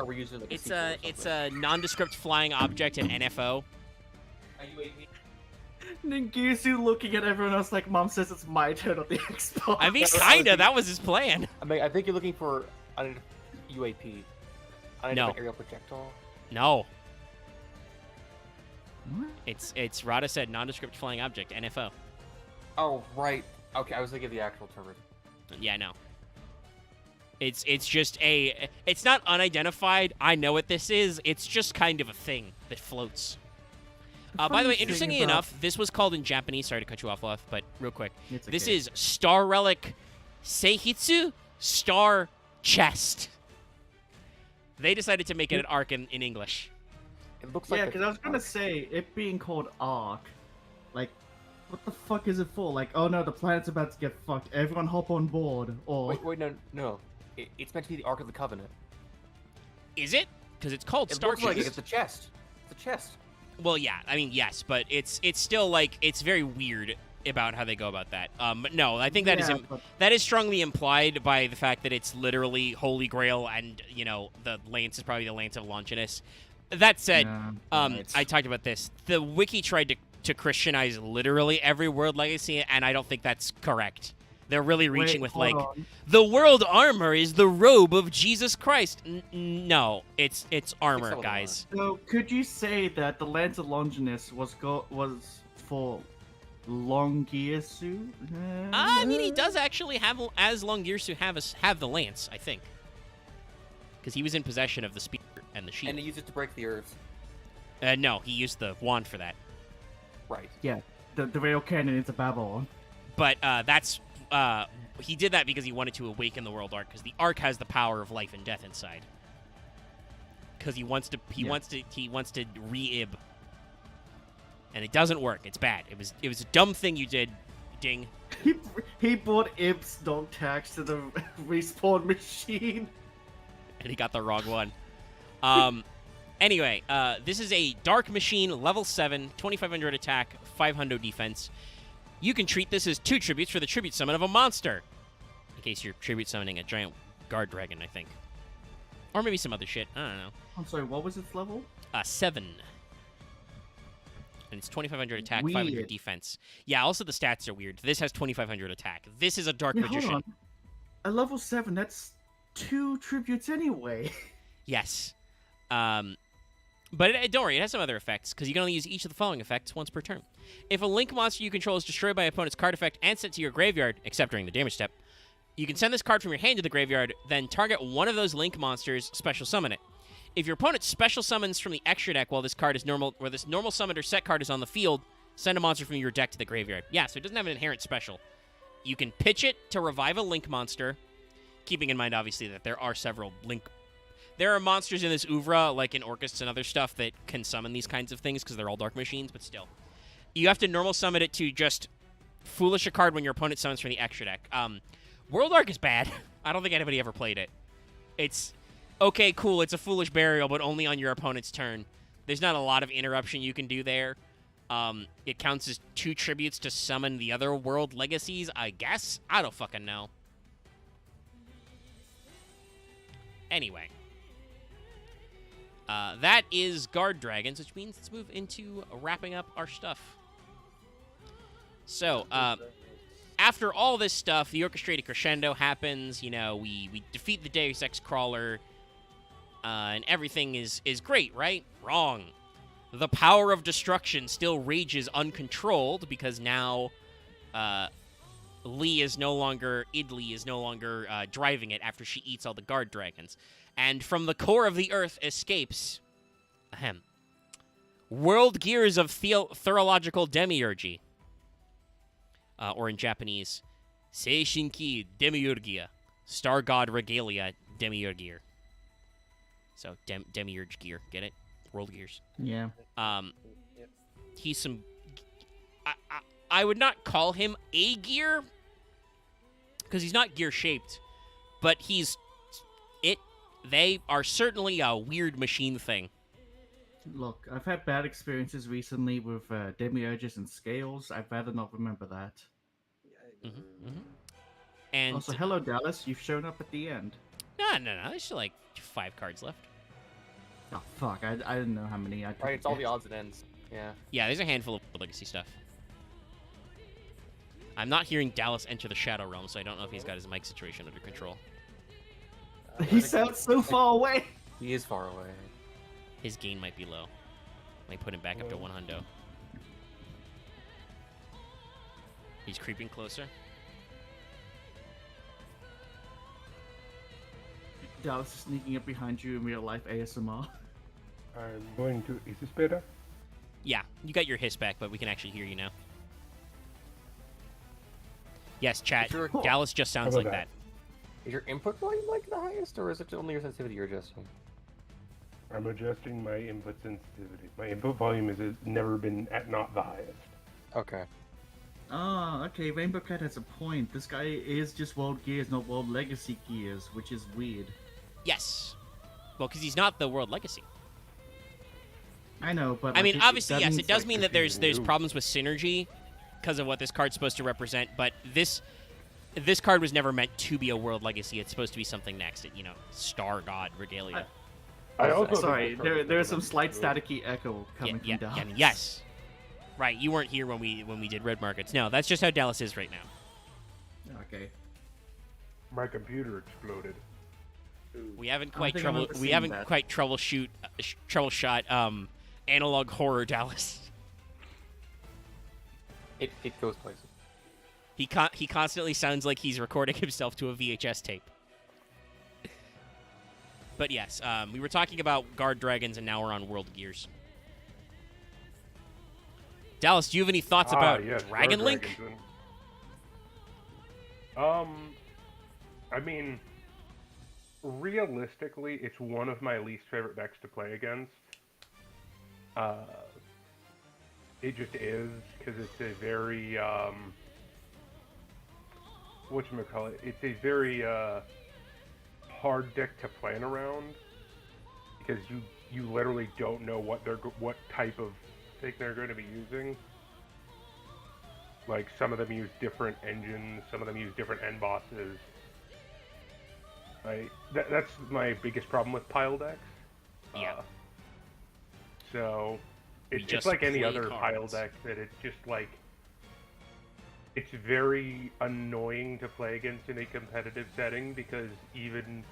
It's a nondescript flying object in NFO. Ningusu looking at everyone else like, Mom says it's my turn on the Xbox. I mean, kinda. That was his plan. I think you're looking for an UAP. No. Aerial projectile. No. What? It's Rada said nondescript flying object, NFO. Oh, right. Okay, I was thinking of the actual term. Yeah, no. It's just it's not unidentified. I know what this is. It's just kind of a thing that floats. By the way, interestingly enough, this was called in Japanese. Sorry to cut you off, but real quick. This is Star Relic Seihitsu Star Chest. They decided to make it an Ark in English. It looks like because I was gonna say, it being called Ark, like, what the fuck is it for? Like, oh no, the planet's about to get fucked. Everyone hop on board. Or wait, no. It's meant to be the Ark of the Covenant. Is it? Because it's called Star Chest. It looks like it's a chest. It's a chest. Well, yeah. I mean, yes, but it's still like it's very weird about how they go about that. But no, I think that that is strongly implied by the fact that it's literally Holy Grail, and the lance is probably the Lance of Longinus. That said, I talked about this. The wiki tried to Christianize literally every World Legacy, and I don't think that's correct. They're really reaching with the world armor is the robe of Jesus Christ. No, it's armor, guys. So could you say that the Lance of Longinus was for long gear suit. I mean, he does actually have as long gears to have the lance, I think, because he was in possession of the spear and the shield. And he used it to break the earth. No, he used the wand for that. Right. Yeah, the rail cannon into Babylon. But he did that because he wanted to awaken the world arc, because the arc has the power of life and death inside. Because he wants to re-ib, and it doesn't work. It's bad. It was a dumb thing you did, Ding. He brought Ib's dog tags to the respawn machine. And he got the wrong one. Anyway, this is a Dark Machine, level 7, 2500 attack, 500 defense. You can treat this as 2 tributes for the tribute summon of a monster. In case you're tribute summoning a giant guard dragon, I think. Or maybe some other shit. I don't know. I'm sorry, what was its level? 7. And it's 2500 attack, Weird. 500 defense. Yeah, also the stats are weird. This has 2500 attack. This is a Dark Magician. Hold on. At level 7, that's 2 tributes anyway. Yes. But don't worry, it has some other effects, because you can only use each of the following effects once per turn. If a Link monster you control is destroyed by an opponent's card effect and sent to your graveyard, except during the damage step, you can send this card from your hand to the graveyard, then target one of those Link monsters, special summon it. If your opponent special summons from the extra deck while this normal summoned or set card is on the field, send a monster from your deck to the graveyard. Yeah, so it doesn't have an inherent special. You can pitch it to revive a Link monster, keeping in mind, obviously, that there are several Link... There are monsters in this oeuvre, like in Orcus and other stuff, that can summon these kinds of things, because they're all Dark Machines, but still. You have to normal summon it to just foolish a card when your opponent summons from the extra deck. World Arc is bad. I don't think anybody ever played it. It's... Okay, cool, it's a foolish burial, but only on your opponent's turn. There's not a lot of interruption you can do there. It counts as 2 tributes to summon the other world legacies, I guess? I don't fucking know. Anyway. That is Guard Dragons, which means let's move into wrapping up our stuff. So, after all this stuff, the orchestrated crescendo happens. You know, we defeat the Deus Ex Crawler, and everything is great, right? Wrong. The power of destruction still rages uncontrolled because now Idli is no longer driving it after she eats all the guard dragons. And from the core of the earth escapes world gears of thurological demiurgy. Or in Japanese, Seishinki Demiurgia, Star God Regalia Demiurgear. So, Demiurge gear, get it? World gears. Yeah. He's some... I would not call him a gear, because he's not gear-shaped, but he's... They are certainly a weird machine thing. Look, I've had bad experiences recently with demiurges and scales. I'd rather not remember that. And also, hello, Dallas. You've shown up at the end. No. There's still like 5 cards left. Oh, fuck. I didn't know how many. Right, it's all the odds and ends. Yeah. Yeah, there's a handful of legacy stuff. I'm not hearing Dallas enter the Shadow Realm, so I don't know if he's got his mic situation under control. He sounds so far away. He is far away. His gain might be low. Might put him back up to 100. He's creeping closer. Dallas is sneaking up behind you in real life ASMR. I'm going to... Is this better? Yeah, you got your hiss back, but we can actually hear you now. Yes, chat. Sure. Dallas just sounds How like about that. Is your input volume like the highest, or is it only your sensitivity you're adjusting? I'm adjusting my input sensitivity. My input volume has never been at not the highest. Okay. Ah, okay, Rainbow Cat has a point. This guy is just World Gears, not World Legacy Gears, which is weird. Yes. Well, because he's not the World Legacy. I know, but... I like, mean, obviously, that yes, means, it does like, mean that if there's you- problems with synergy because of what this card's supposed to represent, but this card was never meant to be a World Legacy. It's supposed to be something next. You know, Star God Regalia. I also Sorry, think the there's some card slight is staticky echo coming from Dallas. Yes. Right, you weren't here when we did Red Markets. No, that's just how Dallas is right now. Okay. My computer exploded. We haven't I quite think I've ever seen that. troubleshot analog horror Dallas. It goes places. He constantly sounds like he's recording himself to a VHS tape. But yes, we were talking about guard dragons, and now we're on world gears. Dallas, do you have any thoughts about yes, Dragon Guard Link? Dragons I mean, realistically, it's one of my least favorite decks to play against. It just is, because it's a very, whatchamacallit, it's a very, hard deck to plan around, because you literally don't know what type of thing they're going to be using. Like, some of them use different engines, some of them use different end bosses. That's my biggest problem with pile decks. Yeah. So, it's just like any play other pile cards. deck, that it's just like, it's very annoying to play against in a competitive setting, because even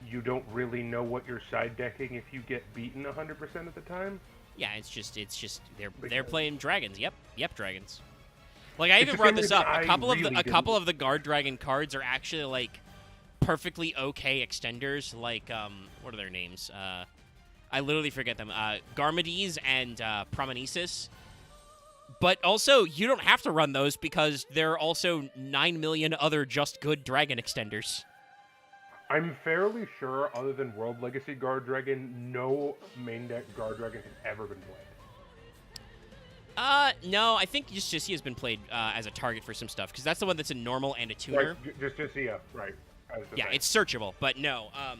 you don't really know what you're side decking if you get beaten 100% of the time. Yeah, it's just they're Because- playing dragons. Yep, dragons. Like I It's even the brought same this reason up. I A couple really of didn't- the guard dragon cards are actually like perfectly okay extenders. Like what are their names? I literally forget them. Garmades and Promenesis. But also, you don't have to run those because there are also 9 million other just good dragon extenders. I'm fairly sure, other than World Legacy Guard Dragon, no main deck Guard Dragon has ever been played. No, I think Justicia has been played as a target for some stuff because that's the one that's a normal and a tuner. Right, just to see, right. I was the Yeah, same. it's searchable, but no. Yeah.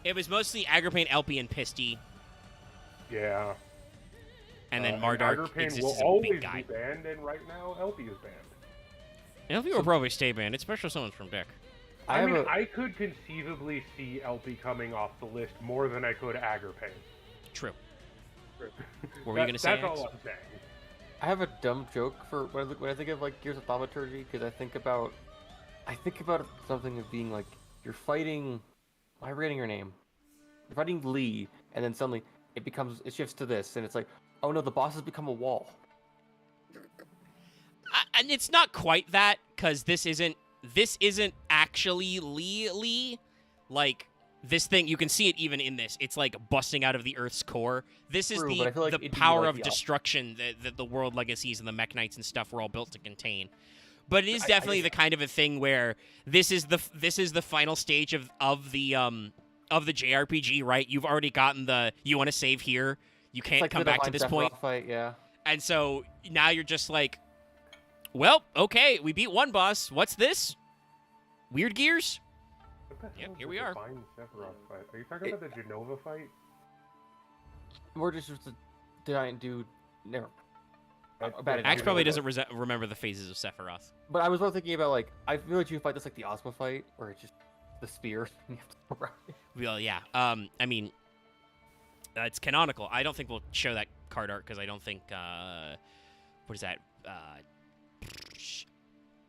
It was mostly Agripane, LP, and Pisty, Yeah. and then And Mardark Agripane exists will as a always big guy. be banned, and right now, LP is banned. LP will probably stay banned, especially someone's from deck. I mean, I could conceivably see LP coming off the list more than I could Agripane. True. What were you gonna say? That's Axe? all I'm saying. I have a dumb joke for when I think of like Gears of Thaumaturgy, because I think about something of being like you're fighting. Why am I forgetting your name? You're fighting Lee, and then suddenly it shifts to this, and it's like, oh no, the boss has become a wall. And it's not quite that because this isn't actually Lee. Like this thing, you can see it even in this. It's like busting out of the Earth's core. This is True, but I feel like the it'd be power like of the destruction that the World Legacies and the Mech Knights and stuff were all built to contain. But it is I definitely just- the kind of a thing where this is the final stage of the JRPG, right? You've already gotten you want to save here. You It's can't like come the back to Divine this point. Sephiroth fight, yeah. And so now you're just like, well, okay, we beat one boss. What's this? Weird Gears? What the Yep, hell is here the we are. Divine Sephiroth fight? Are you talking about the Genova fight? We're just a giant dude. Never. That's bad the Axe probably Genova. doesn't remember the phases of Sephiroth. But I was more thinking about like I feel like you fight this like the Ozma fight, where it's just the spear. And you have to go around it. Well, yeah. I mean, it's canonical. I don't think we'll show that card art because I don't think. What is that?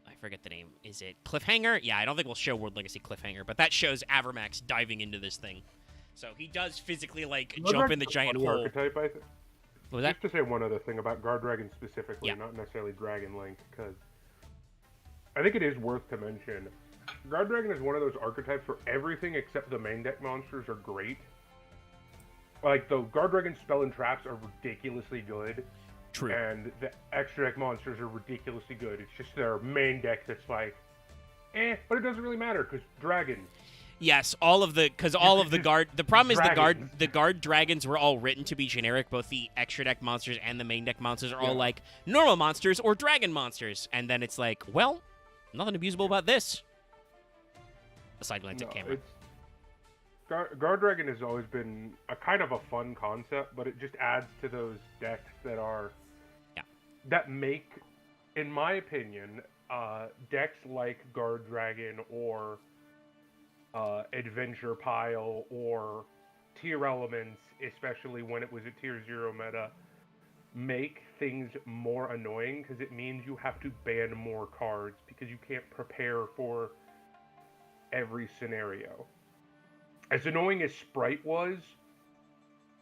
I forget the name. Is it Cliffhanger? Yeah, I don't think we'll show World Legacy Cliffhanger, but that shows Avermax diving into this thing. So he does physically like jump in the giant Funny hole. archetype, I think. What was that? Just to say one other thing about Guard Dragon specifically, Yeah. not necessarily Dragon Link, because I think it is worth to mention. Guard Dragon is one of those archetypes where everything except the main deck monsters are great. Like, the Guard Dragon spell and traps are ridiculously good, True. and the extra deck monsters are ridiculously good. It's just their main deck that's like, but it doesn't really matter, because dragons. Yes, all of the guard. The problem is Dragons. the guard dragons were all written to be generic. Both the extra deck monsters and the main deck monsters are all Yeah. like normal monsters or dragon monsters, and then it's like, well, nothing abusable about this. Aside glance at camera. Guard Dragon has always been a kind of a fun concept, but it just adds to those decks that make, in my opinion, decks like Guard Dragon or Adventure Pile or Tier Elements, especially when it was a Tier 0 meta, make things more annoying because it means you have to ban more cards because you can't prepare for every scenario. As annoying as Sprite was,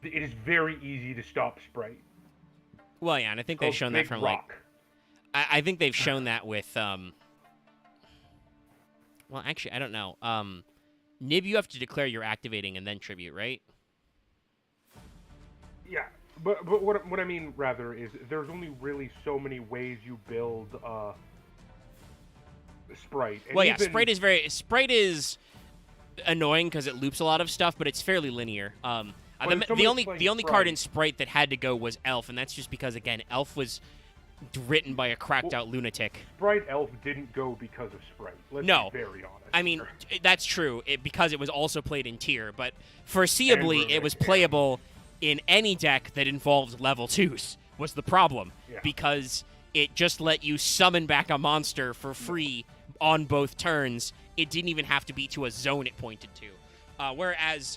it is very easy to stop Sprite. Well, yeah, and I think they've Called shown that Big from Rock. I think they've shown that with well, actually, I don't know. Nib, you have to declare you're activating and then tribute, right? Yeah, but what I mean rather is there's only really so many ways you build Sprite. And Well, yeah, even, Sprite is annoying because it loops a lot of stuff, but it's fairly linear. But The, if the someone's only playing the only card in Sprite- Sprite that had to go was Elf, and that's just because again, Elf was written by a cracked out lunatic. Sprite Elf didn't go because of Sprite. Let's No. be very honest. I mean, here. that's true because it was also played in tier, but foreseeably And it was Runic, yeah. playable in any deck that involved level 2s was the problem Yeah. because it just let you summon back a monster for free on both turns. It didn't even have to be to a zone it pointed to. Whereas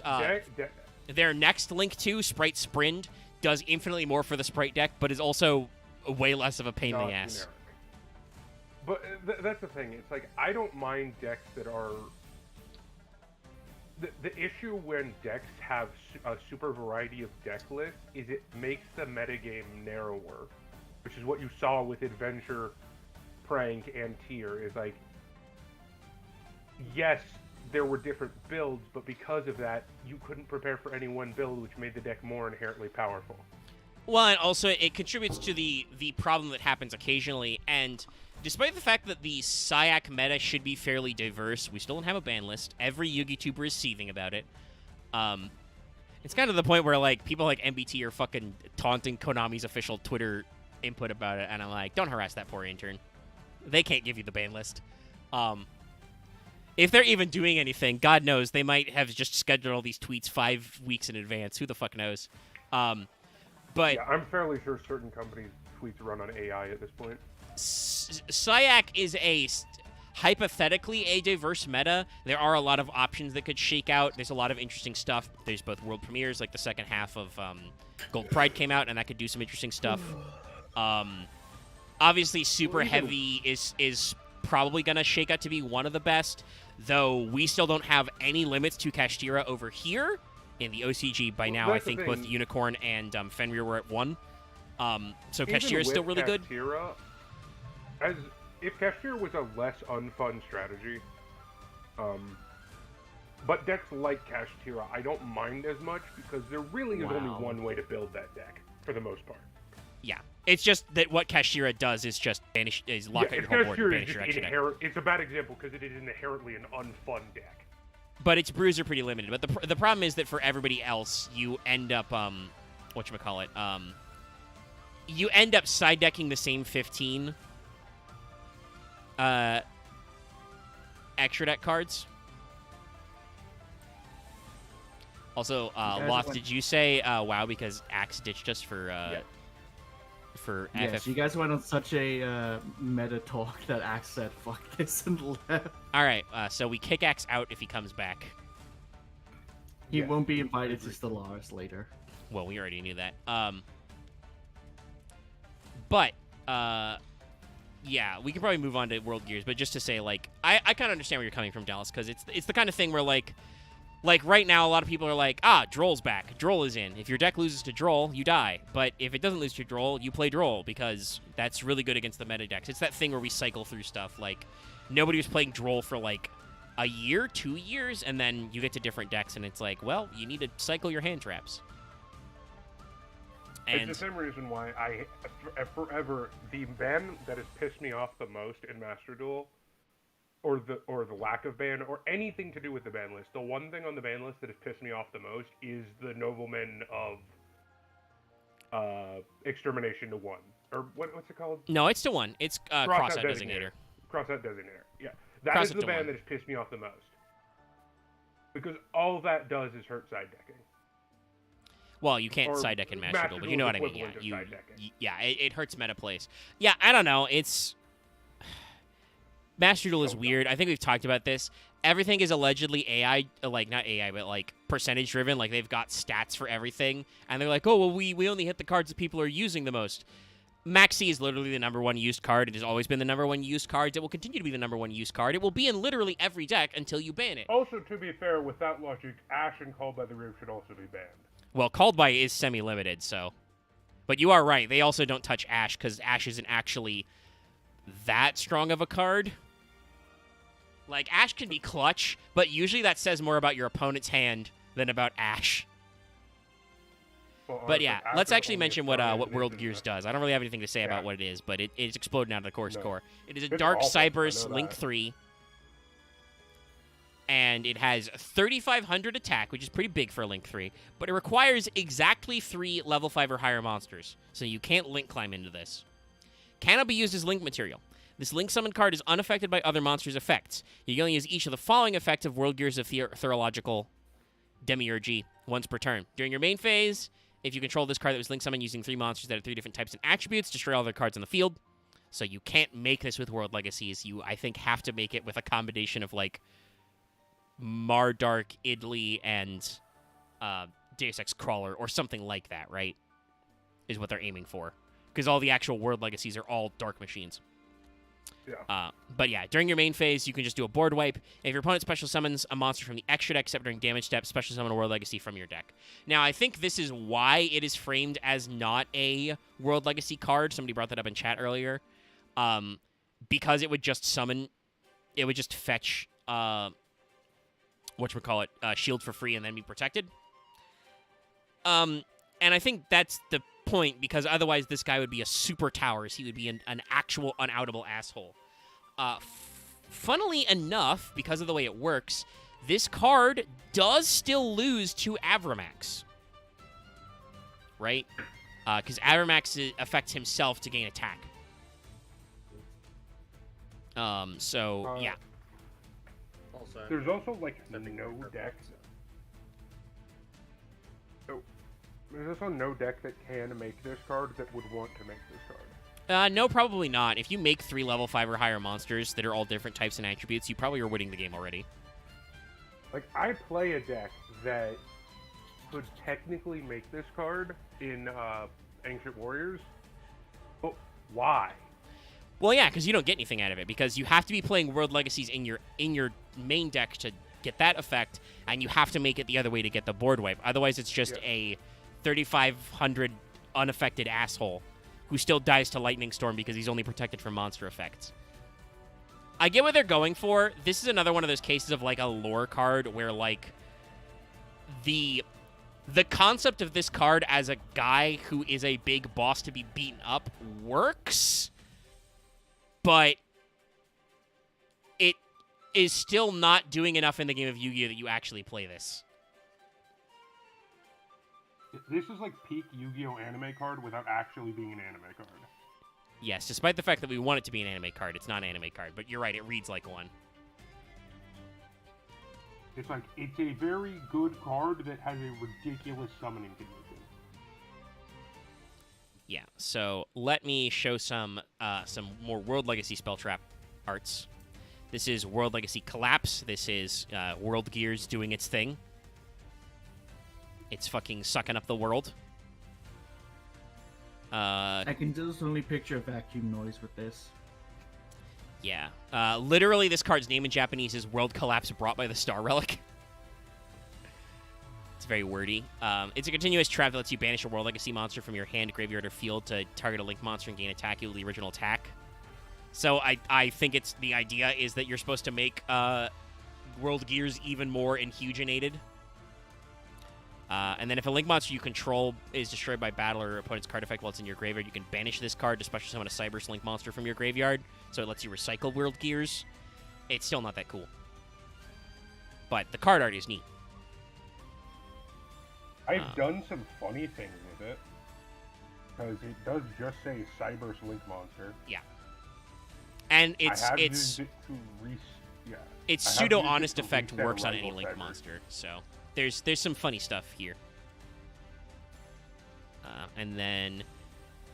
their next Link 2, Sprite Sprint, does infinitely more for the Sprite deck, but is also way less of a pain in not the ass. generic. But that's the thing. It's like I don't mind decks that are. The issue when decks have a super variety of deck lists is it makes the metagame narrower, which is what you saw with Adventure, Prank, and Tier. Is like, yes, there were different builds, but because of that, you couldn't prepare for any one build, which made the deck more inherently powerful. Well, and also it contributes to the problem that happens occasionally, and despite the fact that the Syac meta should be fairly diverse, we still don't have a ban list. Every Yugi tuber is seething about it. It's kind of the point where like people like MBT are fucking taunting Konami's official Twitter input about it, and I'm like, don't harass that poor intern. They can't give you the ban list. If they're even doing anything, God knows, they might have just scheduled all these tweets 5 weeks in advance. Who the fuck knows? But Yeah, I'm fairly sure certain companies' tweets run on AI at this point. Syac is hypothetically a diverse meta. There are a lot of options that could shake out. There's a lot of interesting stuff. There's both world premieres, like the second half of Gold Pride came out, and that could do some interesting stuff. Obviously, Super Heavy is probably going to shake out to be one of the best, though we still don't have any limits to Kashtira over here. In the OCG by now, I that's the think both thing. Unicorn and Fenrir were at 1. So Even Kashtira is still with really good. Kashtira, if Kashtira was a less unfun strategy, but decks like Kashtira, I don't mind as much because there really is only one way to build that deck for the most part. Yeah, it's just that what Kashtira does is just lock out your whole board and banish your extra deck. It's a bad example because it is inherently an unfun deck. But its brews are pretty limited. But the problem is that for everybody else, you end up whatchamacallit, you end up side decking the same 15 extra deck cards. Also, Loth, did you say WoW because Axe ditched us for Yes, FF? you guys went on such a meta talk that Axe said fuck this and left. All right, so we kick Axe out if he comes back. He Yeah, won't be invited to Stellaris later. Well, we already knew that. But yeah, we can probably move on to World Gears. But just to say, like, I kind of understand where you're coming from, Dallas, because it's the kind of thing where like right now, a lot of people are like, Droll's back. Droll is in. If your deck loses to Droll, you die. But if it doesn't lose to Droll, you play Droll because that's really good against the meta decks. It's that thing where we cycle through stuff. Like, nobody was playing Droll for like a year, 2 years, and then you get to different decks, and it's like, well, you need to cycle your hand traps. And It's the same reason why I forever the ban that has pissed me off the most in Master Duel, or the lack of ban, or anything to do with the ban list. The one thing on the ban list that has pissed me off the most is the Noblemen of Extermination to 1, or what's it called? no, it's to 1. It's Crossout Designator. Crossout Designator. Yeah, that Crossout is the to ban 1. that has pissed me off the most. Because all that does is hurt side decking. Well, you can't Or side deck in Master Master Duel, but Duel's you know what I mean. Yeah, equivalent of side decking. it hurts meta plays. Yeah, I don't know. It's Master Duel is weird. I think we've talked about this. Everything is allegedly AI, like not AI, but like percentage driven. Like they've got stats for everything, and they're like, oh well, we only hit the cards that people are using the most. Maxi is literally the #1 used card. It has always been the #1 used card. It will continue to be the #1 used card. It will be in literally every deck until you ban it. Also, to be fair, with that logic, Ash and Called by the Reap should also be banned. Well, Called By is semi-limited, so. But you are right. They also don't touch Ash because Ash isn't actually that strong of a card. Like, Ash can be clutch, but usually that says more about your opponent's hand than about Ash. Well, But honestly, yeah, Ash let's is actually only mention a what summon, what World isn't Gears it? does. I don't really have anything to say about Yeah. what it is, but it's exploding out of the course No. core. It is a It's Dark awful, I Cyberus know Link that. 3. And it has 3,500 attack, which is pretty big for a Link 3, but it requires exactly 3 level 5 or higher monsters, so you can't Link climb into this. Cannot be used as Link material. This Link summon card is unaffected by other monsters' effects. You can only use each of the following effects of World Gears of Theurgical Demiurgy once per turn. During your main phase, if you control this card that was Link summoned using 3 monsters that have 3 different types and attributes, destroy all their cards on the field. So you can't make this with World Legacies. You, I think, have to make it with a combination of, like, Mardark, Idli, and Deus Ex Crawler, or something like that, right? Is what they're aiming for. Because all the actual World Legacies are all Dark Machines. Yeah. But yeah, during your main phase, you can just do a board wipe. If your opponent special summons a monster from the extra deck, except during damage step, special summon a World Legacy from your deck. Now, I think this is why it is framed as not a World Legacy card. Somebody brought that up in chat earlier. Because it would just summon, it would just fetch, whatchamacallit, shield for free and then be protected. And I think that's the point, because otherwise this guy would be a super towers. He would be an actual unoutable asshole. Funnily enough, because of the way it works, this card does still lose to Avramax. Right? Because Avramax affects himself to gain attack. So, yeah. Also, There's also like Stepping no over deck. so. There's also no deck that can make this card that would want to make this card. No, probably not. If you make 3 level 5 or higher monsters that are all different types and attributes, you probably are winning the game already. Like, I play a deck that could technically make this card in Ancient Warriors, but why? Well, yeah, because you don't get anything out of it, because you have to be playing World Legacies in your main deck to get that effect, and you have to make it the other way to get the board wipe. Otherwise, it's just a 3,500 unaffected asshole who still dies to Lightning Storm because he's only protected from monster effects. I get what they're going for. This is another one of those cases of, like, a lore card where, like, the concept of this card as a guy who is a big boss to be beaten up works, but it is still not doing enough in the game of Yu-Gi-Oh! That you actually play this. This is like peak Yu-Gi-Oh! Anime card without actually being an anime card. Yes, despite the fact that we want it to be an anime card, it's not an anime card, but you're right, it reads like one. It's like, it's a very good card that has a ridiculous summoning condition. Yeah, so let me show some more World Legacy Spell Trap arts. This is World Legacy Collapse. This is World Gears doing its thing. It's fucking sucking up the world. I can just only picture a vacuum noise with this. Yeah. Literally, this card's name in Japanese is World Collapse brought by the Star Relic. It's very wordy. It's a continuous trap that lets you banish a World Legacy monster from your hand, graveyard, or field to target a Link monster and gain attack equal to the original attack. So I think it's the idea is that you're supposed to make World Gears even more inhugenated. And then if a Link monster you control is destroyed by battle or opponent's card effect while it's in your graveyard, you can banish this card to special summon a Cyberus Link monster from your graveyard, so it lets you recycle World Gears. It's still not that cool. But the card art is neat. I've done some funny things with it, because it does just say Cyberus Link monster. Yeah. And it's I have used it to its I have used pseudo it honest to effect reset a works on any rival Link Cyber. monster, so there's some funny stuff here. And then,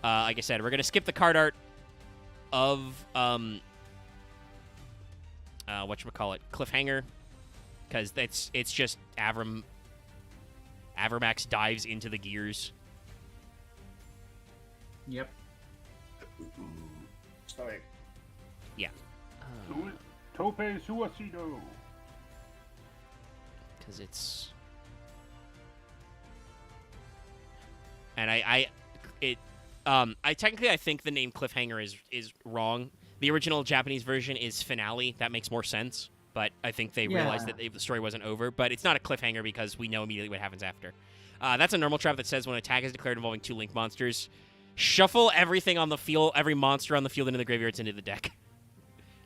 like I said, we're gonna skip the card art of whatchamacallit, Cliffhanger, because it's just Avramax dives into the gears. Yep. Sorry. Yeah. Tope Suicido. Because it's... And I technically I think the name Cliffhanger is wrong. The original Japanese version is finale. That makes more sense. But I think they realized that the story wasn't over. But it's not a cliffhanger because we know immediately what happens after. That's a normal trap that says when an attack is declared involving 2 Link monsters, shuffle everything on the field, every monster on the field into the graveyards into the deck.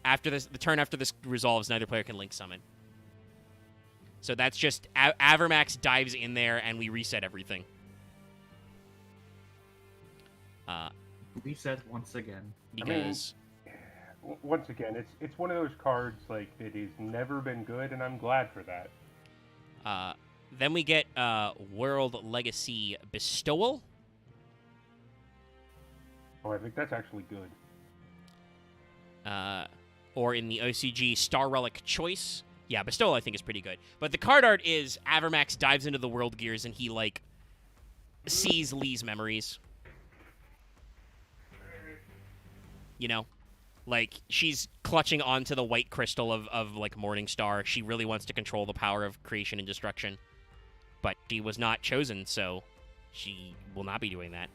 After this, the turn after this resolves, neither player can Link summon. So that's just Avermax dives in there and we reset everything. Reset once again. Because Once again, it's one of those cards like that has never been good, and I'm glad for that. then we get World Legacy Bestowal. Oh, I think that's actually good. Or in the OCG, Star Relic Choice. Yeah, Bestowal I think is pretty good. But the card art is Avermax dives into the World Gears and he, like, sees Lee's memories. You know? Like, she's clutching onto the white crystal of like, Morningstar. She really wants to control the power of creation and destruction. But she was not chosen, so she will not be doing that.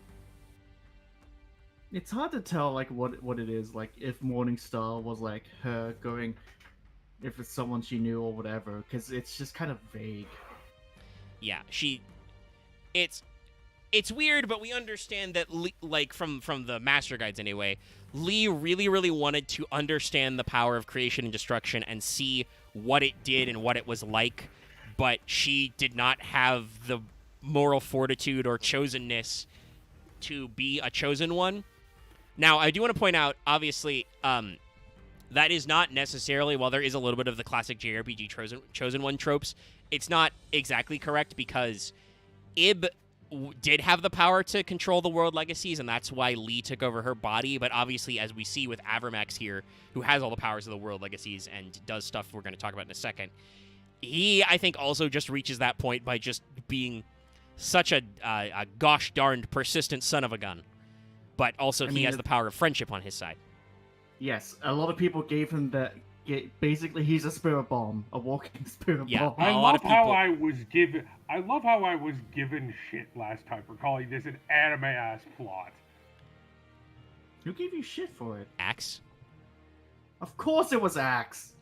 It's hard to tell, like, what it is. Like, if Morningstar was, like, her going... If it's someone she knew or whatever. Because it's just kind of vague. Yeah, It's weird, but we understand that, like, from the Master Guides anyway, Lee really, really wanted to understand the power of creation and destruction and see what it did and what it was like, but she did not have the moral fortitude or chosenness to be a chosen one. Now, I do want to point out, obviously, that is not necessarily, while there is a little bit of the classic JRPG chosen one tropes, it's not exactly correct because Ib did have the power to control the world legacies, and that's why Lee took over her body. But obviously, as we see with Avermax here, who has all the powers of the world legacies and does stuff we're going to talk about in a second, he, I think, also just reaches that point by just being such a gosh darned persistent son of a gun. But also, he has the power of friendship on his side. Yes, a lot of people gave him that. Basically, he's a spirit bomb, a walking spirit bomb. I love how I was given shit last time for calling this an anime-ass plot. Who gave you shit for it? Axe? Of course it was Axe!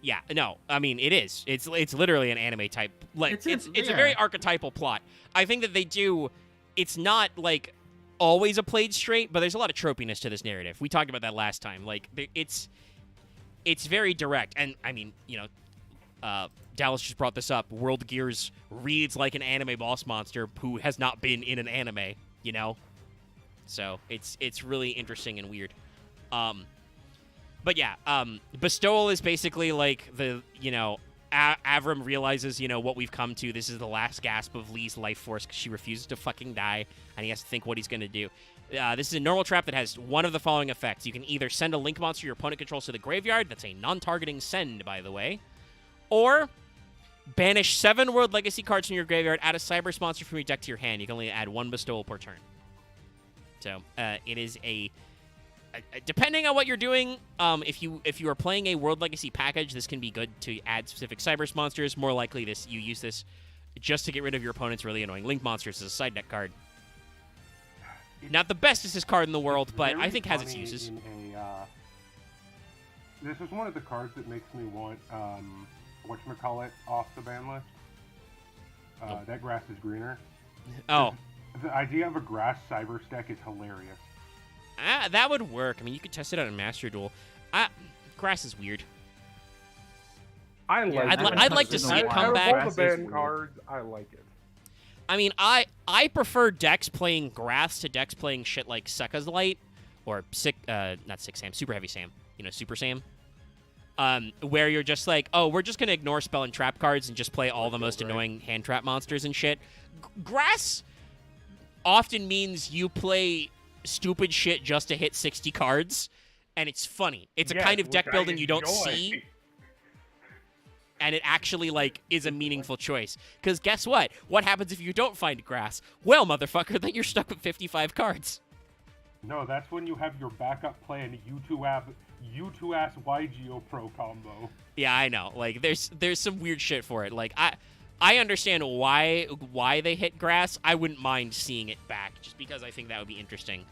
Yeah, no, I mean, it is. It's literally an anime type. Like, it's a very archetypal plot. I think that they do... It's not, like, always a played straight, but there's a lot of tropiness to this narrative. We talked about that last time. Like, it's very direct. And, I mean, you know, Dallas just brought this up. World Gears reads like an anime boss monster who has not been in an anime, you know? So, it's really interesting and weird. But yeah, Bestowal is basically like the, you know, Avram realizes, you know, what we've come to. This is the last gasp of Lee's life force because she refuses to fucking die, and he has to think what he's going to do. This is a normal trap that has one of the following effects. You can either send a Link monster your opponent controls to the graveyard. That's a non-targeting send, by the way. Or banish 7 World Legacy cards from your graveyard. Add a Cyberse monster from your deck to your hand. You can only add 1 Bestowal per turn. So, it is a... depending on what you're doing, if you are playing a World Legacy package, this can be good to add specific Cyberse monsters. More likely, you use this just to get rid of your opponent's really annoying Link monsters as a side deck card. Not the bestest card in the world, but I think has its uses. This is one of the cards that makes me want whatchamacallit off the ban list. That grass is greener. Oh. The idea of a grass Cyberse deck is hilarious. That would work. I mean, you could test it out in Master Duel. Grass is weird. I'd like to see it come back. Out of all the ban cards, I like it. I mean, I prefer decks playing Grass to decks playing shit like Sekka's Light or not Six Sam, Super Heavy Sam. You know, Super Sam. Where you're just like, oh, we're just gonna ignore spell and trap cards and just play all the most annoying hand trap monsters and shit. Grass often means you play stupid shit just to hit 60 cards, and it's funny. It's a kind of deck building you don't see, and it actually, like, is a meaningful choice. Because guess what? What happens if you don't find Grass? Well, motherfucker, then you're stuck with 55 cards. No, that's when you have your backup plan, U2-ass YGO Pro combo. Yeah, I know. Like, there's some weird shit for it. Like, I understand why they hit Grass. I wouldn't mind seeing it back, just because I think that would be interesting.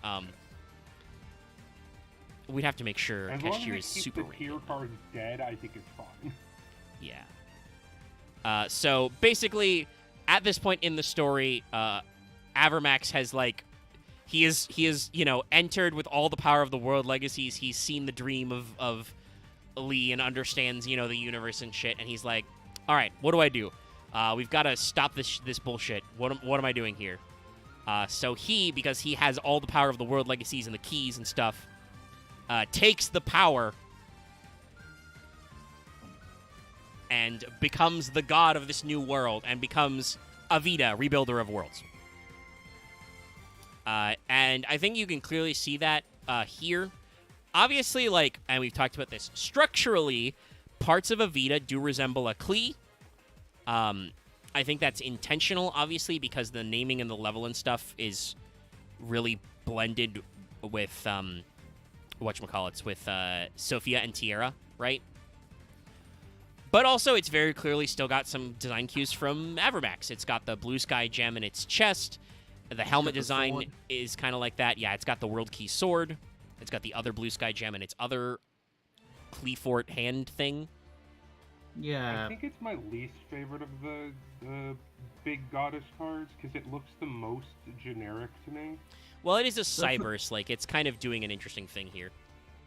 We'd have to make sure As long as cashier it is keeps super the tier radiant. cards dead, I think it's fine. Yeah. So basically, at this point in the story, Avermax has like he is entered with all the power of the world legacies. He's seen the dream of Lee and understands the universe and shit. And he's like, all right, what do I do? We've got to stop this bullshit. What am I doing here? So because he has all the power of the world legacies and the keys and stuff, takes the power and becomes the god of this new world and becomes Avita, Rebuilder of Worlds. And I think you can clearly see that here. Obviously, and we've talked about this, structurally, parts of Avita do resemble a Klee. I think that's intentional, obviously, because the naming and the level and stuff is really blended with, with Sophia and Tierra, right? But also, it's very clearly still got some design cues from Avermax. It's got the blue sky gem in its chest. The helmet design is kind of like that. Yeah, it's got the world key sword. It's got the other blue sky gem in its other Cleefort hand thing. Yeah. I think it's my least favorite of the big goddess cards because it looks the most generic to me. Well, it is a Cyberse. It's kind of doing an interesting thing here.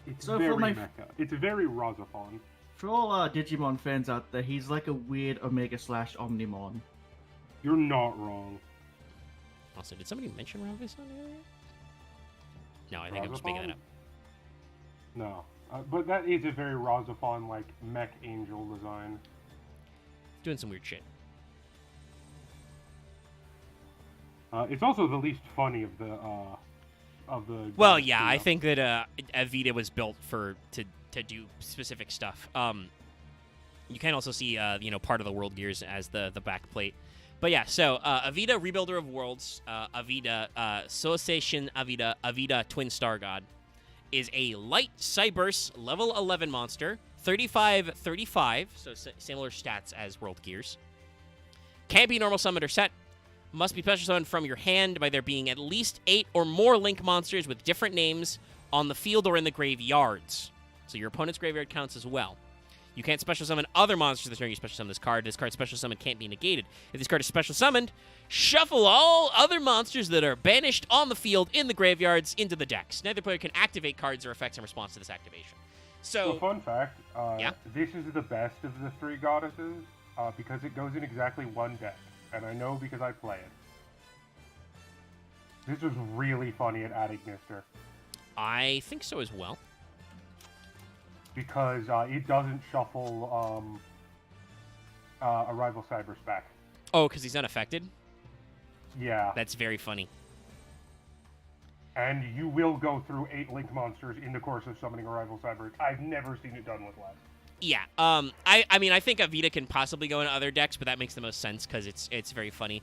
It's So very for my- mecha. It's very Razafon. For all Digimon fans out there, he's like a weird Omega/Omnimon. You're not wrong. Also, did somebody mention Ravison earlier? No, I think I'm just making that up. No. But that is a very Razafon, mech angel design. Doing some weird shit. It's also the least funny of the Well, goddess yeah, I trio. think that Avita was built to do specific stuff. You can also see part of the world gears as the back plate. But yeah, so Avita, Rebuilder of Worlds, Avita, Association Avita, Avita Twin Star God, is a light Cyberse level 11 monster, 35/35, so similar stats as World Gears. Can't be normal summoned or set. Must be special summoned from your hand by there being at least 8 or more Link monsters with different names on the field or in the graveyards. So your opponent's graveyard counts as well. You can't special summon other monsters this turn you special summon this card. This card's special summon can't be negated. If this card is special summoned, shuffle all other monsters that are banished on the field in the graveyards into the decks. Neither player can activate cards or effects in response to this activation. So, fun fact, yeah? This is the best of the 3 goddesses because it goes in exactly 1 deck. And I know because I play it. This was really funny at adding Mister. I think so as well. Because it doesn't shuffle a rival Cyberse back. Oh, because he's unaffected? Yeah. That's very funny. And you will go through 8 Link monsters in the course of summoning a rival Cyberse. I've never seen it done with less. Yeah. I mean, I think Avita can possibly go in other decks, but that makes the most sense because it's very funny.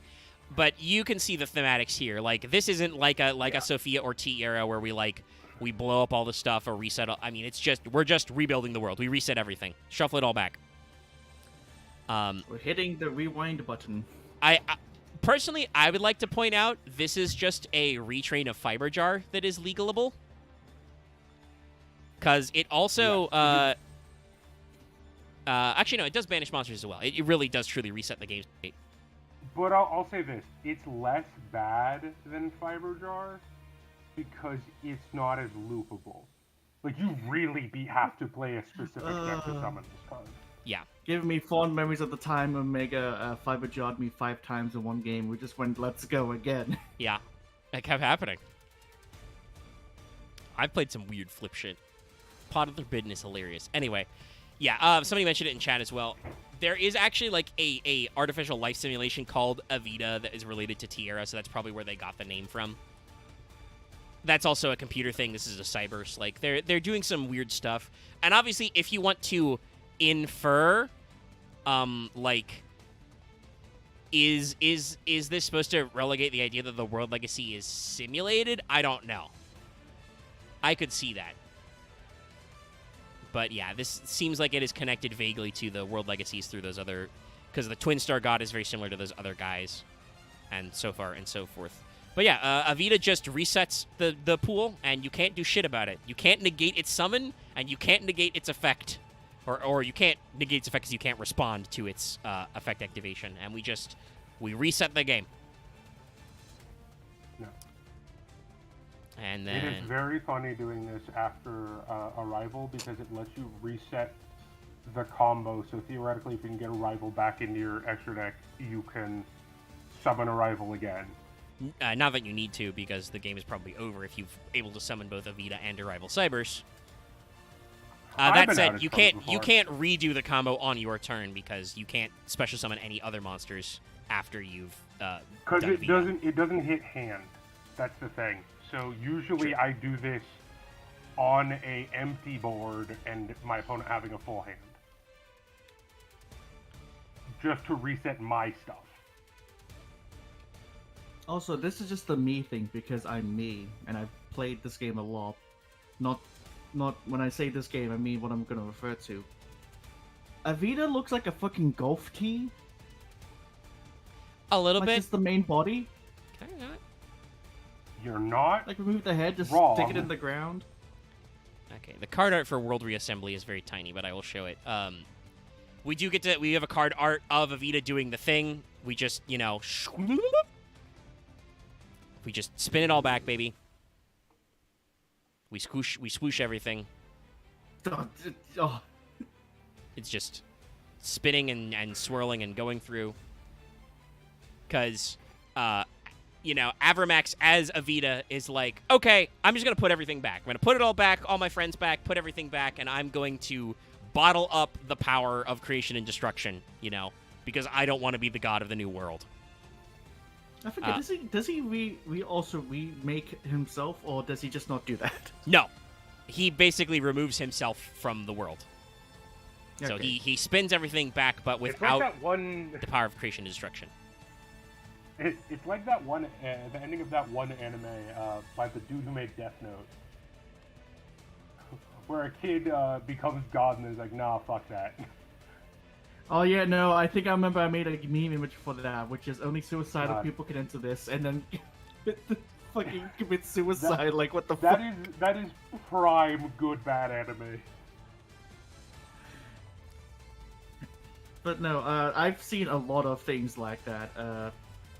But you can see the thematics here. This isn't like a Sophia or T-Era where we blow up all the stuff or reset. I mean, we're just rebuilding the world. We reset everything. Shuffle it all back. We're hitting the rewind button. I personally, I would like to point out this is just a retrain of Fiber Jar that is legalable. Because it also, actually no, it does banish monsters as well. It really does truly reset the game state. But I'll say this: it's less bad than Fiber Jar because it's not as loopable. You really have to play a specific deck to summon this card. Yeah. Giving me fond memories of the time Omega Fiber Jarred me 5 times in one game. We just went, let's go again. Yeah. That kept happening. I've played some weird flip shit. Pot of the Forbidden is hilarious. Anyway, yeah, somebody mentioned it in chat as well. There is actually a artificial life simulation called Avita that is related to Tierra, so that's probably where they got the name from. That's also a computer thing. This is a Cyberse. They're doing some weird stuff. And obviously, if you want to infer, is this supposed to relegate the idea that the world legacy is simulated? I don't know. I could see that. But yeah, this seems like it is connected vaguely to the world legacies through those other, because the Twin Star God is very similar to those other guys, and so far and so forth. But yeah, Avita just resets the pool, and you can't do shit about it. You can't negate its summon, and you can't negate its effect. Or you can't negate its effect because you can't respond to its effect activation. And we reset the game. No. And It then... is very funny doing this after Arrival because it lets you reset the combo. So theoretically, if you can get Arrival back into your extra deck, you can summon Arrival again. Not that you need to, because the game is probably over if you're able to summon both Avita and Arrival Cybers. That said, you can't redo the combo on your turn because you can't special summon any other monsters after you've because done Avita. it doesn't hit hand. That's the thing. So usually I do this on a empty board and my opponent having a full hand, just to reset my stuff. Also, this is just the me thing because I'm me and I've played this game a lot. Not when I say this game, I mean what I'm gonna refer to. Avita looks like a fucking golf tee. A little like bit. Just the main body. Kind of not. You're not Like remove the head, just wrong. stick it in the ground. Okay, the card art for World Reassembly is very tiny, but I will show it. We have a card art of Avita doing the thing. We just, we just spin it all back, baby. We swoosh everything. Oh. It's just spinning and swirling and going through. Because, Avramax as Avita is like, okay, I'm just going to put everything back. I'm going to put it all back, all my friends back, put everything back, and I'm going to bottle up the power of creation and destruction, because I don't want to be the god of the new world. I forget, does he remake himself, or does he just not do that? No. He basically removes himself from the world. Okay. So he spins everything back, but It's without like that one. the power of creation and destruction. It's like that one. The ending of that one anime by the dude who made Death Note, where a kid becomes God and is like, nah, fuck that. Oh yeah, no, I think I remember I made a meme image for that, which is only suicidal God. people can enter this, and then fucking commit suicide. Like what the That fuck? that is prime good bad anime. But no, I've seen a lot of things like that.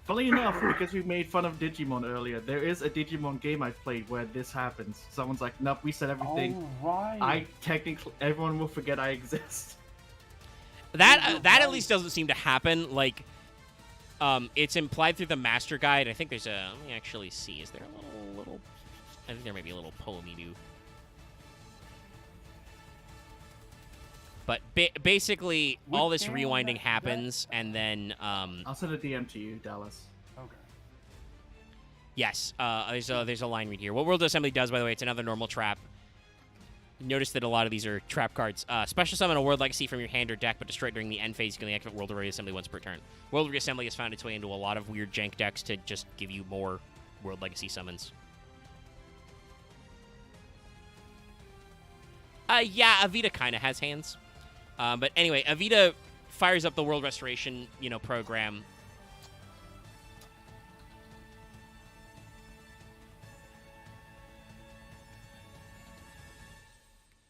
Funnily enough, because we made fun of Digimon earlier, there is a Digimon game I've played where this happens. Someone's like, nope, we said everything. Oh, right. Everyone will forget I exist. That at least doesn't seem to happen. Like, it's implied through the master guide. I think there's a. Let me actually see. Is there a little? I think there may be a little poem-y do. But basically, all this rewinding happens, and then I'll send a DM to you, Dallas. Okay. yes, there's a line read here. What World Assembly does, by the way, it's another normal trap. Notice that a lot of these are trap cards. Special summon a World Legacy from your hand or deck, but destroy it during the end phase. You can only activate World Reassembly once per turn. World Reassembly has found its way into a lot of weird jank decks to just give you more World Legacy summons. Yeah, Avita kind of has hands. But anyway, Avita fires up the World Restoration, program.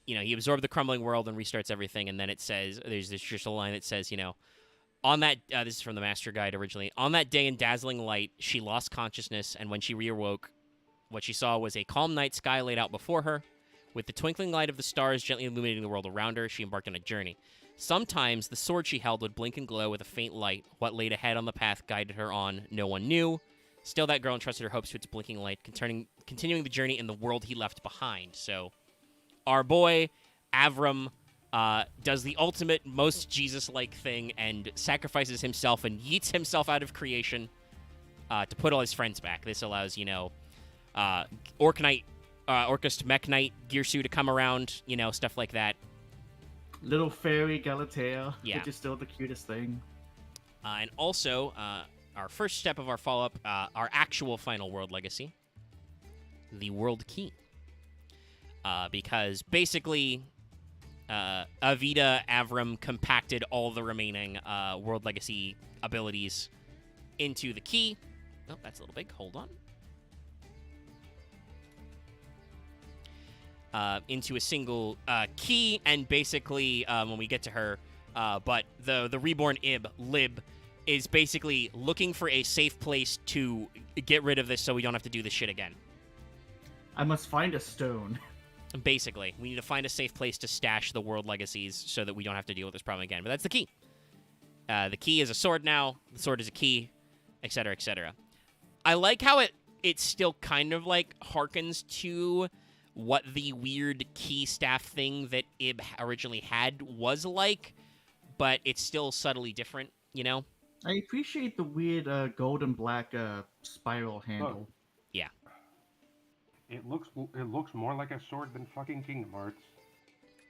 He absorbed the crumbling world and restarts everything, and then it says, there's this just a line that says, on that, this is from the Master Guide originally, on that day in dazzling light, she lost consciousness, and when she reawoke, what she saw was a calm night sky laid out before her. With the twinkling light of the stars gently illuminating the world around her, she embarked on a journey. Sometimes the sword she held would blink and glow with a faint light. What laid ahead on the path guided her on, no one knew. Still, that girl entrusted her hopes to its blinking light, continuing the journey in the world he left behind. So, our boy, Avram, does the ultimate, most Jesus-like thing and sacrifices himself and yeets himself out of creation to put all his friends back. This allows, Orcust Mekhnite Gearsu to come around, stuff like that. Little fairy Galatea, Yeah. which is still the cutest thing. And also, our first step of our follow-up, our actual final World Legacy, the World Key. Because basically, Avita Avram compacted all the remaining World Legacy abilities into the key. Oh, that's a little big. Hold on. into a single key, and basically when we get to her, but the reborn Lib, is basically looking for a safe place to get rid of this so we don't have to do this shit again. I must find a stone. Basically, we need to find a safe place to stash the world legacies so that we don't have to deal with this problem again. But that's the key. The key is a sword now. The sword is a key, etc., etc. I like how it still kind of like harkens to what the weird key staff thing that Ib originally had was like, but it's still subtly different, you know? I appreciate the weird gold and black spiral handle. Yeah. It looks more like a sword than fucking Kingdom Hearts.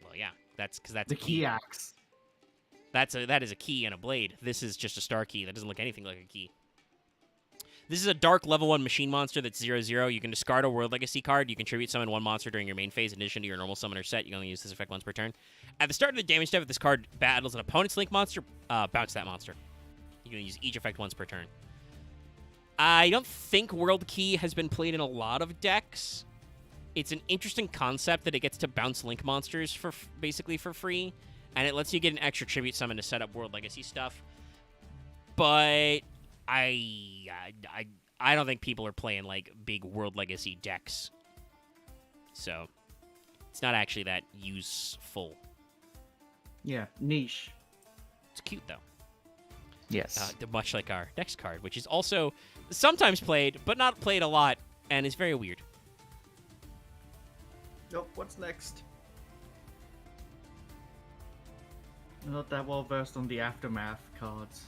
Well, yeah. That's because that's The a key. key axe. That is a key and a blade. This is just a star key. That doesn't look anything like a key. This is a dark level 1 machine monster that's 0/0. You can discard a World Legacy card. You contribute summon one monster during your main phase in addition to your normal summoner set. You can only use this effect once per turn. At the start of the damage step, if this card battles an opponent's Link monster, bounce that monster. You can use each effect once per turn. I don't think World Key has been played in a lot of decks. It's an interesting concept that it gets to bounce Link monsters for basically for free, and it lets you get an extra tribute summon to set up World Legacy stuff. But I don't think people are playing like big World Legacy decks, so it's not actually that useful. Yeah, niche. It's cute though. Yes. Much like our next card, which is also sometimes played, but not played a lot, and is very weird. Yep, what's next? I'm not that well versed on the Aftermath cards.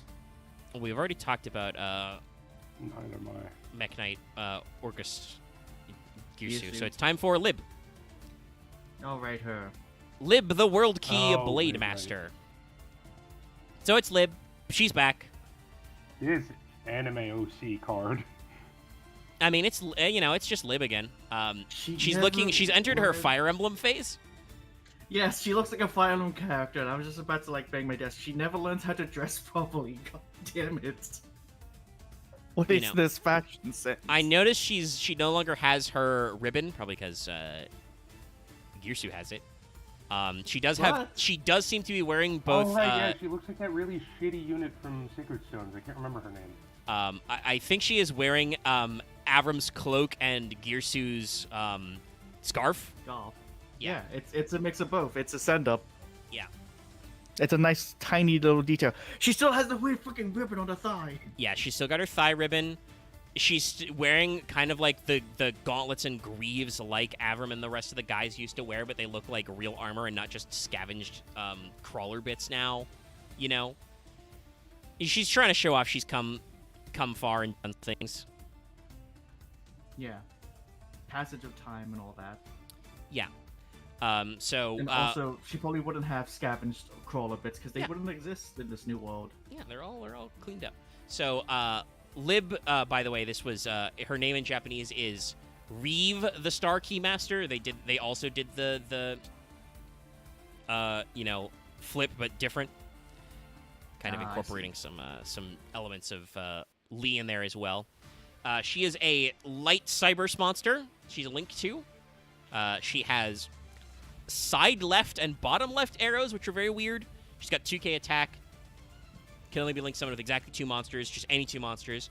We've already talked about Neither am I. Mech Knight Orcus Girsu, Girsu. so it's time for Lib. Alright, her. Lib, the World Key Oh, Blade right. Master. So it's Lib. She's back. This anime OC card. I mean, it's it's just Lib again. She She's never She's entered her was- Fire Emblem phase. Yes, she looks like a Fire Emblem character, and I was just about to like bang my desk. She never learns how to dress properly. God damn it! What You is know. this fashion sense? I noticed she no longer has her ribbon, probably because Girsu has it. She does seem to be wearing both. Oh, hey, yeah, she looks like that really shitty unit from Sacred Stones. I can't remember her name. I think she is wearing Avram's cloak and Girsu's scarf. Golf. Yeah. Yeah, it's a mix of both. It's a send up. Yeah. It's a nice tiny little detail. She still has the weird fucking ribbon on the thigh. Yeah, she's still got her thigh ribbon. She's wearing kind of like the gauntlets and greaves like Avram and the rest of the guys used to wear, but they look like real armor and not just scavenged crawler bits now, you know? She's trying to show off she's come far and done things. Yeah. Passage of time and all that. Yeah. And So also, she probably wouldn't have scavenged crawler bits because they Yeah. wouldn't exist in this new world. yeah, they're all cleaned up. So Lib, by the way, this was her name in Japanese is Reeve the Star Key Master. They also did the flip but different, kind of Ah, I see. incorporating some elements of Lee in there as well. She is a light Cybers monster. She's a Link 2. She has side left and bottom left arrows, which are very weird. She's got 2k attack. Can only be link summoned with exactly 2 monsters, just any 2 monsters.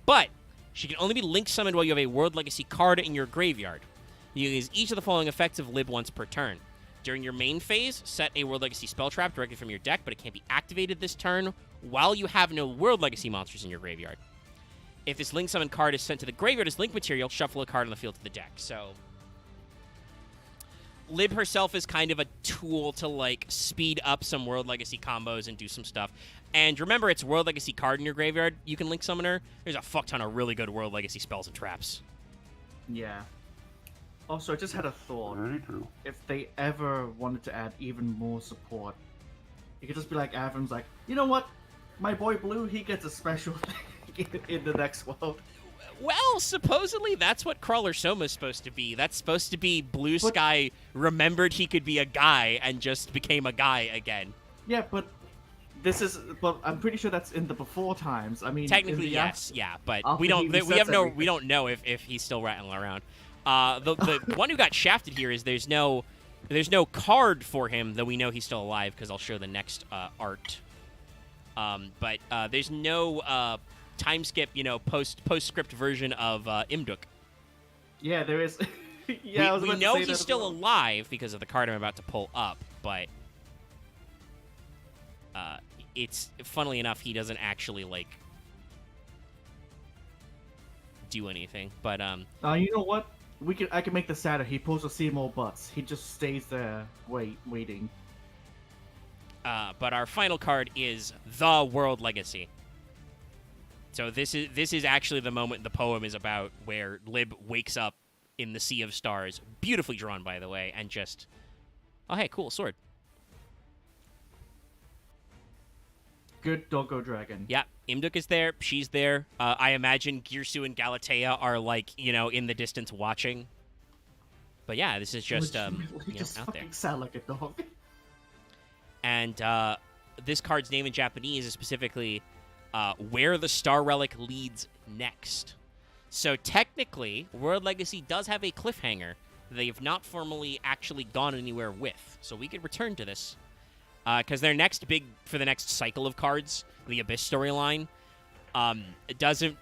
But she can only be link summoned while you have a World Legacy card in your graveyard. You use each of the following effects of Lib once per turn. During your main phase, set a World Legacy spell trap directly from your deck, but it can't be activated this turn while you have no World Legacy monsters in your graveyard. If this link summon card is sent to the graveyard as link material, shuffle a card on the field to the deck. So Lib herself is kind of a tool to like speed up some World Legacy combos and do some stuff. And remember, it's World Legacy card in your graveyard. You can link summon her. There's a fuck ton of really good World Legacy spells and traps. Yeah. Also, I just had a thought. Very true. If they ever wanted to add even more support, it could just be like Avram's like, you know what? My boy Blue, he gets a special thing in the next world. Well, supposedly that's what Crawler Soma's supposed to be. That's supposed to be Blue Sky remembered he could be a guy and just became a guy again. Yeah, but I'm pretty sure that's in the before times. I mean, Technically, in the yes, yeah, but after we he don't resets we don't know everything. if he's still rattling around. The one who got shafted here is there's no card for him, though we know he's still alive because I'll show the next art. But there's no time skip, postscript version of Imduk. Yeah, there is. Yeah, I was we about to know say he's that as still well. alive because of the card I'm about to pull up, but it's funnily enough he doesn't actually do anything. But You know what? I can make this sadder. He pulls a Seymour Butts. He just stays there, waiting. but our final card is the World Legacy. So this is actually the moment the poem is about, where Lib wakes up in the sea of stars, beautifully drawn by the way, and just, oh hey, cool sword. Good doggo dragon. Yeah, Imduk is there. She's there. I imagine Girsu and Galatea are in the distance watching. But yeah, this is just Legitimately just out there. fucking sound like a dog. And this card's name in Japanese is specifically where the Star Relic leads next. So technically, World Legacy does have a cliffhanger they have not formally actually gone anywhere with. So we could return to this. Because their next for the next cycle of cards, the Abyss storyline, it doesn't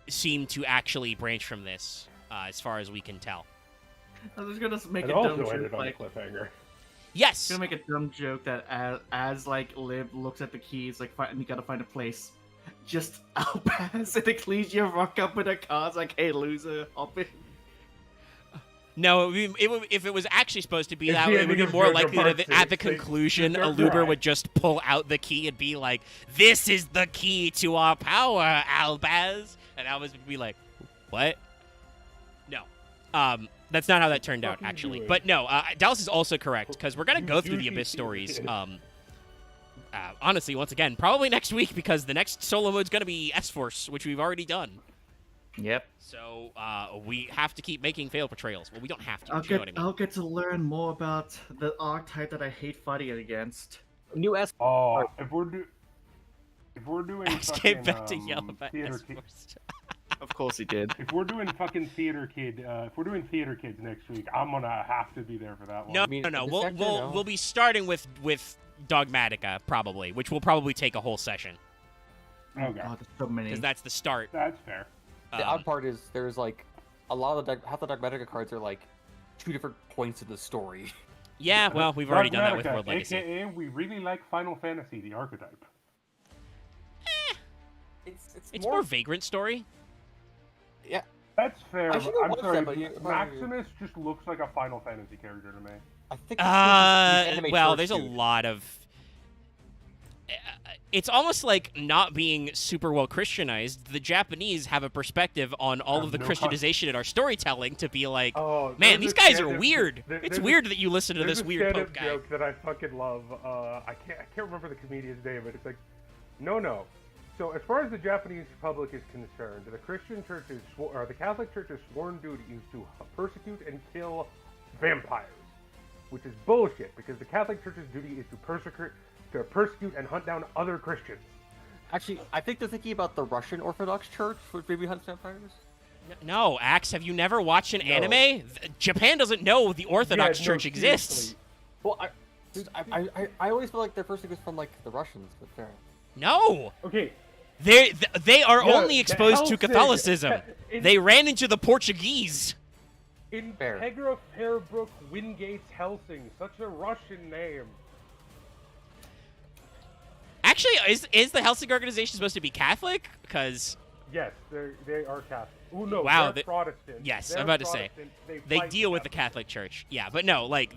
seem to actually branch from this, as far as we can tell. I was gonna make It a dumb also joke, ended on a like, cliffhanger. Yes! gonna make a dumb joke that as Liv looks at the keys, and you gotta find a place. Just Alpaz and Ecclesia rock up with their cards like, hey loser, hop in. No, if it was actually supposed to be It's that the way, it would ending be of more JoJo likely Part that at the 6. They conclusion, deserve Aluber right. would just pull out the key and be like, "This is the key to our power, Albaz," and Albaz would be like, "What?" No, that's not how that turned out, fucking actually. do it. But no, Dallas is also correct, because we're gonna You go through the douchey Abyss kid. stories. Honestly, once again, probably next week, because the next solo mode's gonna be S-Force, which we've already done. Yep. So we have to keep making failed portrayals. Well, we don't have to. I'll but you know get what I mean. I'll get to learn more about the archetype that I hate fighting against. New S. Oh, if we're doing Axe fucking came back to yell about theater kid, S-Force. Of course he did. if we're doing fucking theater kid, if we're doing theater kids next week, I'm gonna have to be there for that one. No, I mean, no. this We'll sector, we'll no. we'll be starting with Dogmatica probably, which will probably take a whole session Okay, Oh, there's so many. because that's the start. that's fair. The odd part is there's like a lot of half the Dogmatica cards are like 2 different points in the story. Yeah, well, we've already done that with Dogmatica, World Legacy. AKA, we really like Final Fantasy, the archetype. It's more Vagrant Story. Yeah. That's fair. I But should've I'm watched sorry, that, but you- Maximus just looks like a Final Fantasy character to me. I think. it's the Well, anime there's a church dude. lot of. It's almost like not being super well Christianized. The Japanese have a perspective on all of the No Christianization in our storytelling to be like, Oh, man, there's these a guys are stand-up- weird. there- It's there's a- weird that you listen to There's this a weird stand-up Pope guy. joke that I fucking love. I can't remember the comedian's name, but it's like, no. So as far as the Japanese public is concerned, the Christian church is or the Catholic Church's sworn duty is to persecute and kill vampires, which is bullshit because the Catholic Church's duty is to persecute and hunt down other Christians. Actually, I think they're thinking about the Russian Orthodox Church, which maybe hunts vampires. No, Axe, have you never watched an No. anime? Japan doesn't know the Orthodox Yeah, no, Church exists. seriously. Well, I always feel like their first thing was from like the Russians, but fair. No, Okay, they are Yeah, only the exposed to Helsing- Catholicism. in- They ran into the Portuguese. Integra Fairbrook Wingates Helsing, such a Russian name. Actually, is the Helsing organization supposed to be Catholic? Because Yes, they are Catholic. Oh no, Wow, they're Protestant. yes, They're I'm about to say, Protestant. they fight deal with the together. Catholic Church. Yeah, but no, like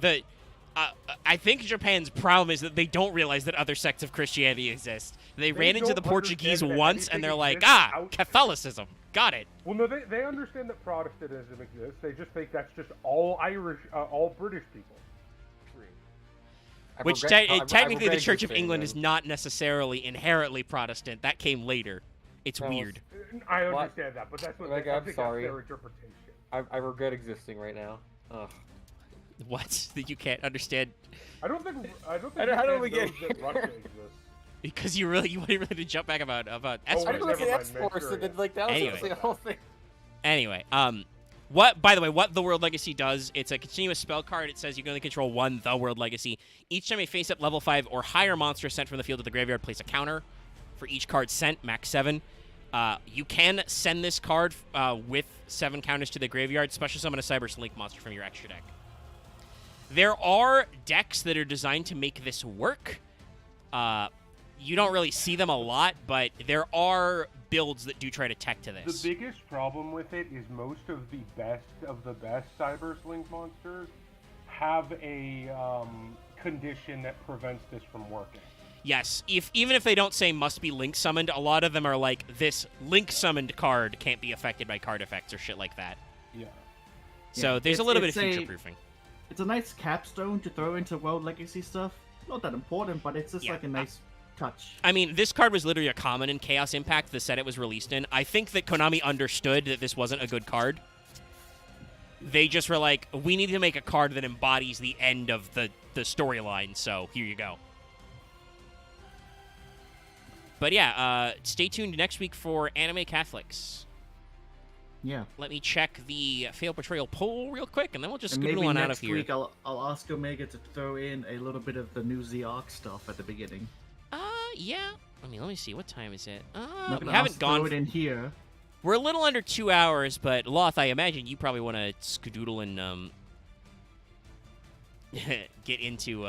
I think Japan's problem is that they don't realize that other sects of Christianity exist. They ran into don't the Portuguese understand that once, anything and they're like, exists out- Catholicism. Got it. Well, no, they understand that Protestantism exists. They just think that's just all Irish, all British people. I Which regret- I technically the regret Church of existing, England then. is not necessarily inherently Protestant. That came later. It's No, weird. I What? understand that, but that's what Like, I I'm think sorry. that's their interpretation. I regret existing right now. Ugh. What? That you can't understand I don't think How do Japan we get knows that here? Russia exists. because you wanted really to jump back about Oh, S I wait, didn't words. look never at mind, X Force, and then Manchuria. like that was Anyway. the whole thing. Anyway, By the way, what the World Legacy does, it's a continuous spell card. It says you can only control one The World Legacy. Each time a face-up level 5 or higher monster is sent from the field to the graveyard, place a counter for each card sent, max 7. You can send this card with 7 counters to the graveyard, special summon a Cyber Slink monster from your extra deck. There are decks that are designed to make this work. You don't really see them a lot, but there are builds that do try to tech to this. The biggest problem with it is most of the best Cyber Slink monsters have a condition that prevents this from working. Yes, even if they don't say must be link summoned, a lot of them are like, this link summoned card can't be affected by card effects or shit like that. Yeah. So there's a little bit of future proofing. It's a nice capstone to throw into World Legacy stuff. Not that important, but it's just like a nice touch. I mean, this card was literally a common in Chaos Impact, the set it was released in. I think that Konami understood that this wasn't a good card. They just were like, we need to make a card that embodies the end of the storyline, so here you go. But yeah, stay tuned next week for Anime Catholics. Yeah. Let me check the Fail Portrayal poll real quick, and then we'll just And scoot maybe on next out of here. week I'll ask Omega to throw in a little bit of the new Zerg stuff at the beginning. Yeah. Let me see. What time is it? Not We gonna haven't ask gone. Throw it in here. We're a little under 2 hours, but Loth, I imagine you probably want to skedoodle and get into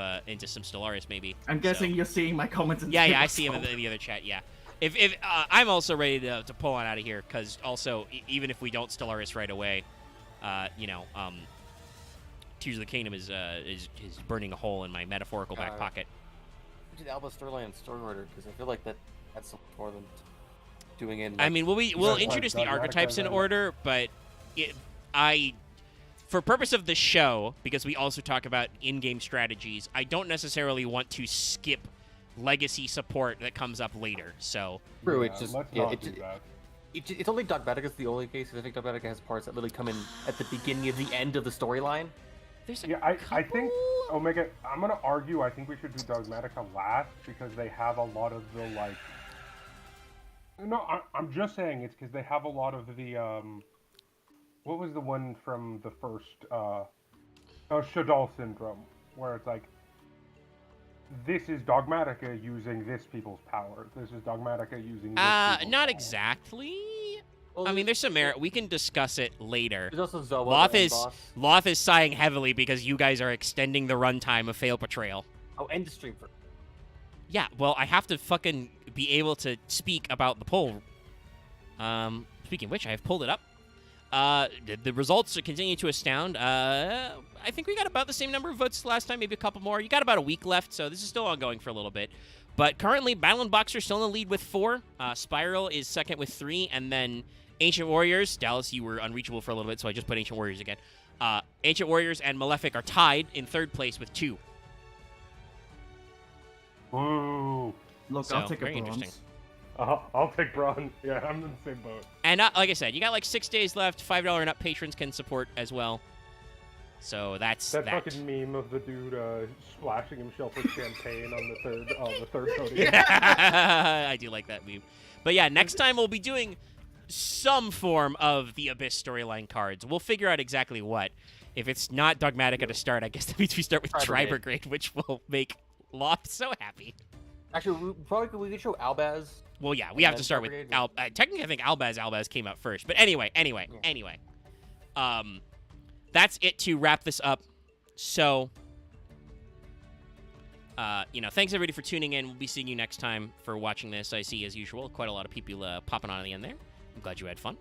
some Stellaris maybe. I'm guessing you're seeing my comments in the Yeah, I chat see him as in the other chat. Yeah. If I'm also ready to pull on out of here, because also even if we don't Stellaris right away, Tears of the Kingdom is burning a hole in my metaphorical back pocket. Did Alba Storyline story order, because I feel like that's so much more than doing it. I mean, we'll Yeah, introduce the like archetypes in Dogmatica, order, but for purpose of the show, because we also talk about in-game strategies, I don't necessarily want to skip legacy support that comes up later. So True, Yeah, it's just let's yeah, not do that. it's only Dogmatica is the only case. I think Dogmatica has parts that literally come in at the beginning of the end of the storyline. there's a Yeah, I couple... think Omega. I'm gonna argue. I think we should do Dogmatica last because they have a lot of the like. No, I'm just saying it's because they have a lot of the What was the one from the first? Shadal Syndrome, where it's like. This is Dogmatica using this people's power. This is Dogmatica using this people's not power. exactly. Well, I mean, there's some merit. We can discuss it later. There's also Zoa. Loth is sighing heavily because you guys are extending the runtime of Fail Portrayal. Oh, and the stream for. Yeah, well, I have to fucking be able to speak about the poll. Speaking of which, I have pulled it up. The results continue to astound. I think we got about the same number of votes last time, maybe a couple more. You got about a week left, so this is still ongoing for a little bit. But currently, Battle and Boxer still in the lead with 4. Spiral is second with 3, and then Ancient Warriors. Dallas, you were unreachable for a little bit, so I just put Ancient Warriors again. Ancient Warriors and Malefic are tied in 3rd place with 2. Ooh. Look, So, I'll take a very bronze. interesting. I'll take bronze. Yeah, I'm in the same boat. And like I said, you got like 6 days left. $5 and up patrons can support as well. So that's That that. fucking meme of the dude splashing himself with champagne on the third podium. Yeah, I do like that meme. But yeah, next time we'll be doing some form of the Abyss storyline cards. We'll figure out exactly what. If it's not Dogmatica to start, I guess that means we start with Tribrigade, which will make Loth so happy. Actually, we could show Albaz. Well, yeah, we have And to then start with Tribrigade? technically, I think Albaz came out first. But anyway. That's it to wrap this up. So, thanks everybody for tuning in. We'll be seeing you next time for watching this. I see, as usual, quite a lot of people popping on at the end there. I'm glad you had fun.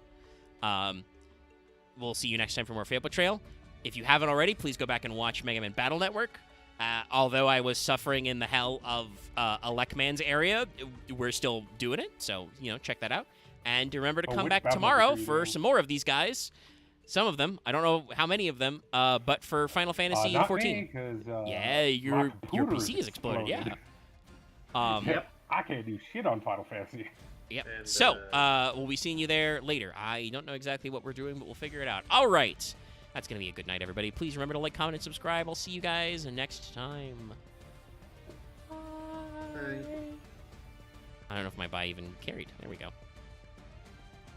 We'll see you next time for more Fail Portrayal. If you haven't already, please go back and watch Mega Man Battle Network. Although I was suffering in the hell of Alekman's area, we're still doing it. So, check that out. And remember to come which back Battle tomorrow Network are you for doing? some more of these guys. Some of them. I don't know how many of them. But for Final Fantasy Not 14. me, 'cause, Yeah, your my computer PC has exploded. Yeah. Yep. I can't do shit on Final Fantasy. Yep. And, So, we'll be seeing you there later. I don't know exactly what we're doing, but we'll figure it out. All right. That's going to be a good night, everybody. Please remember to like, comment, and subscribe. I'll see you guys next time. Bye. Bye. I don't know if my bye even carried. There we go.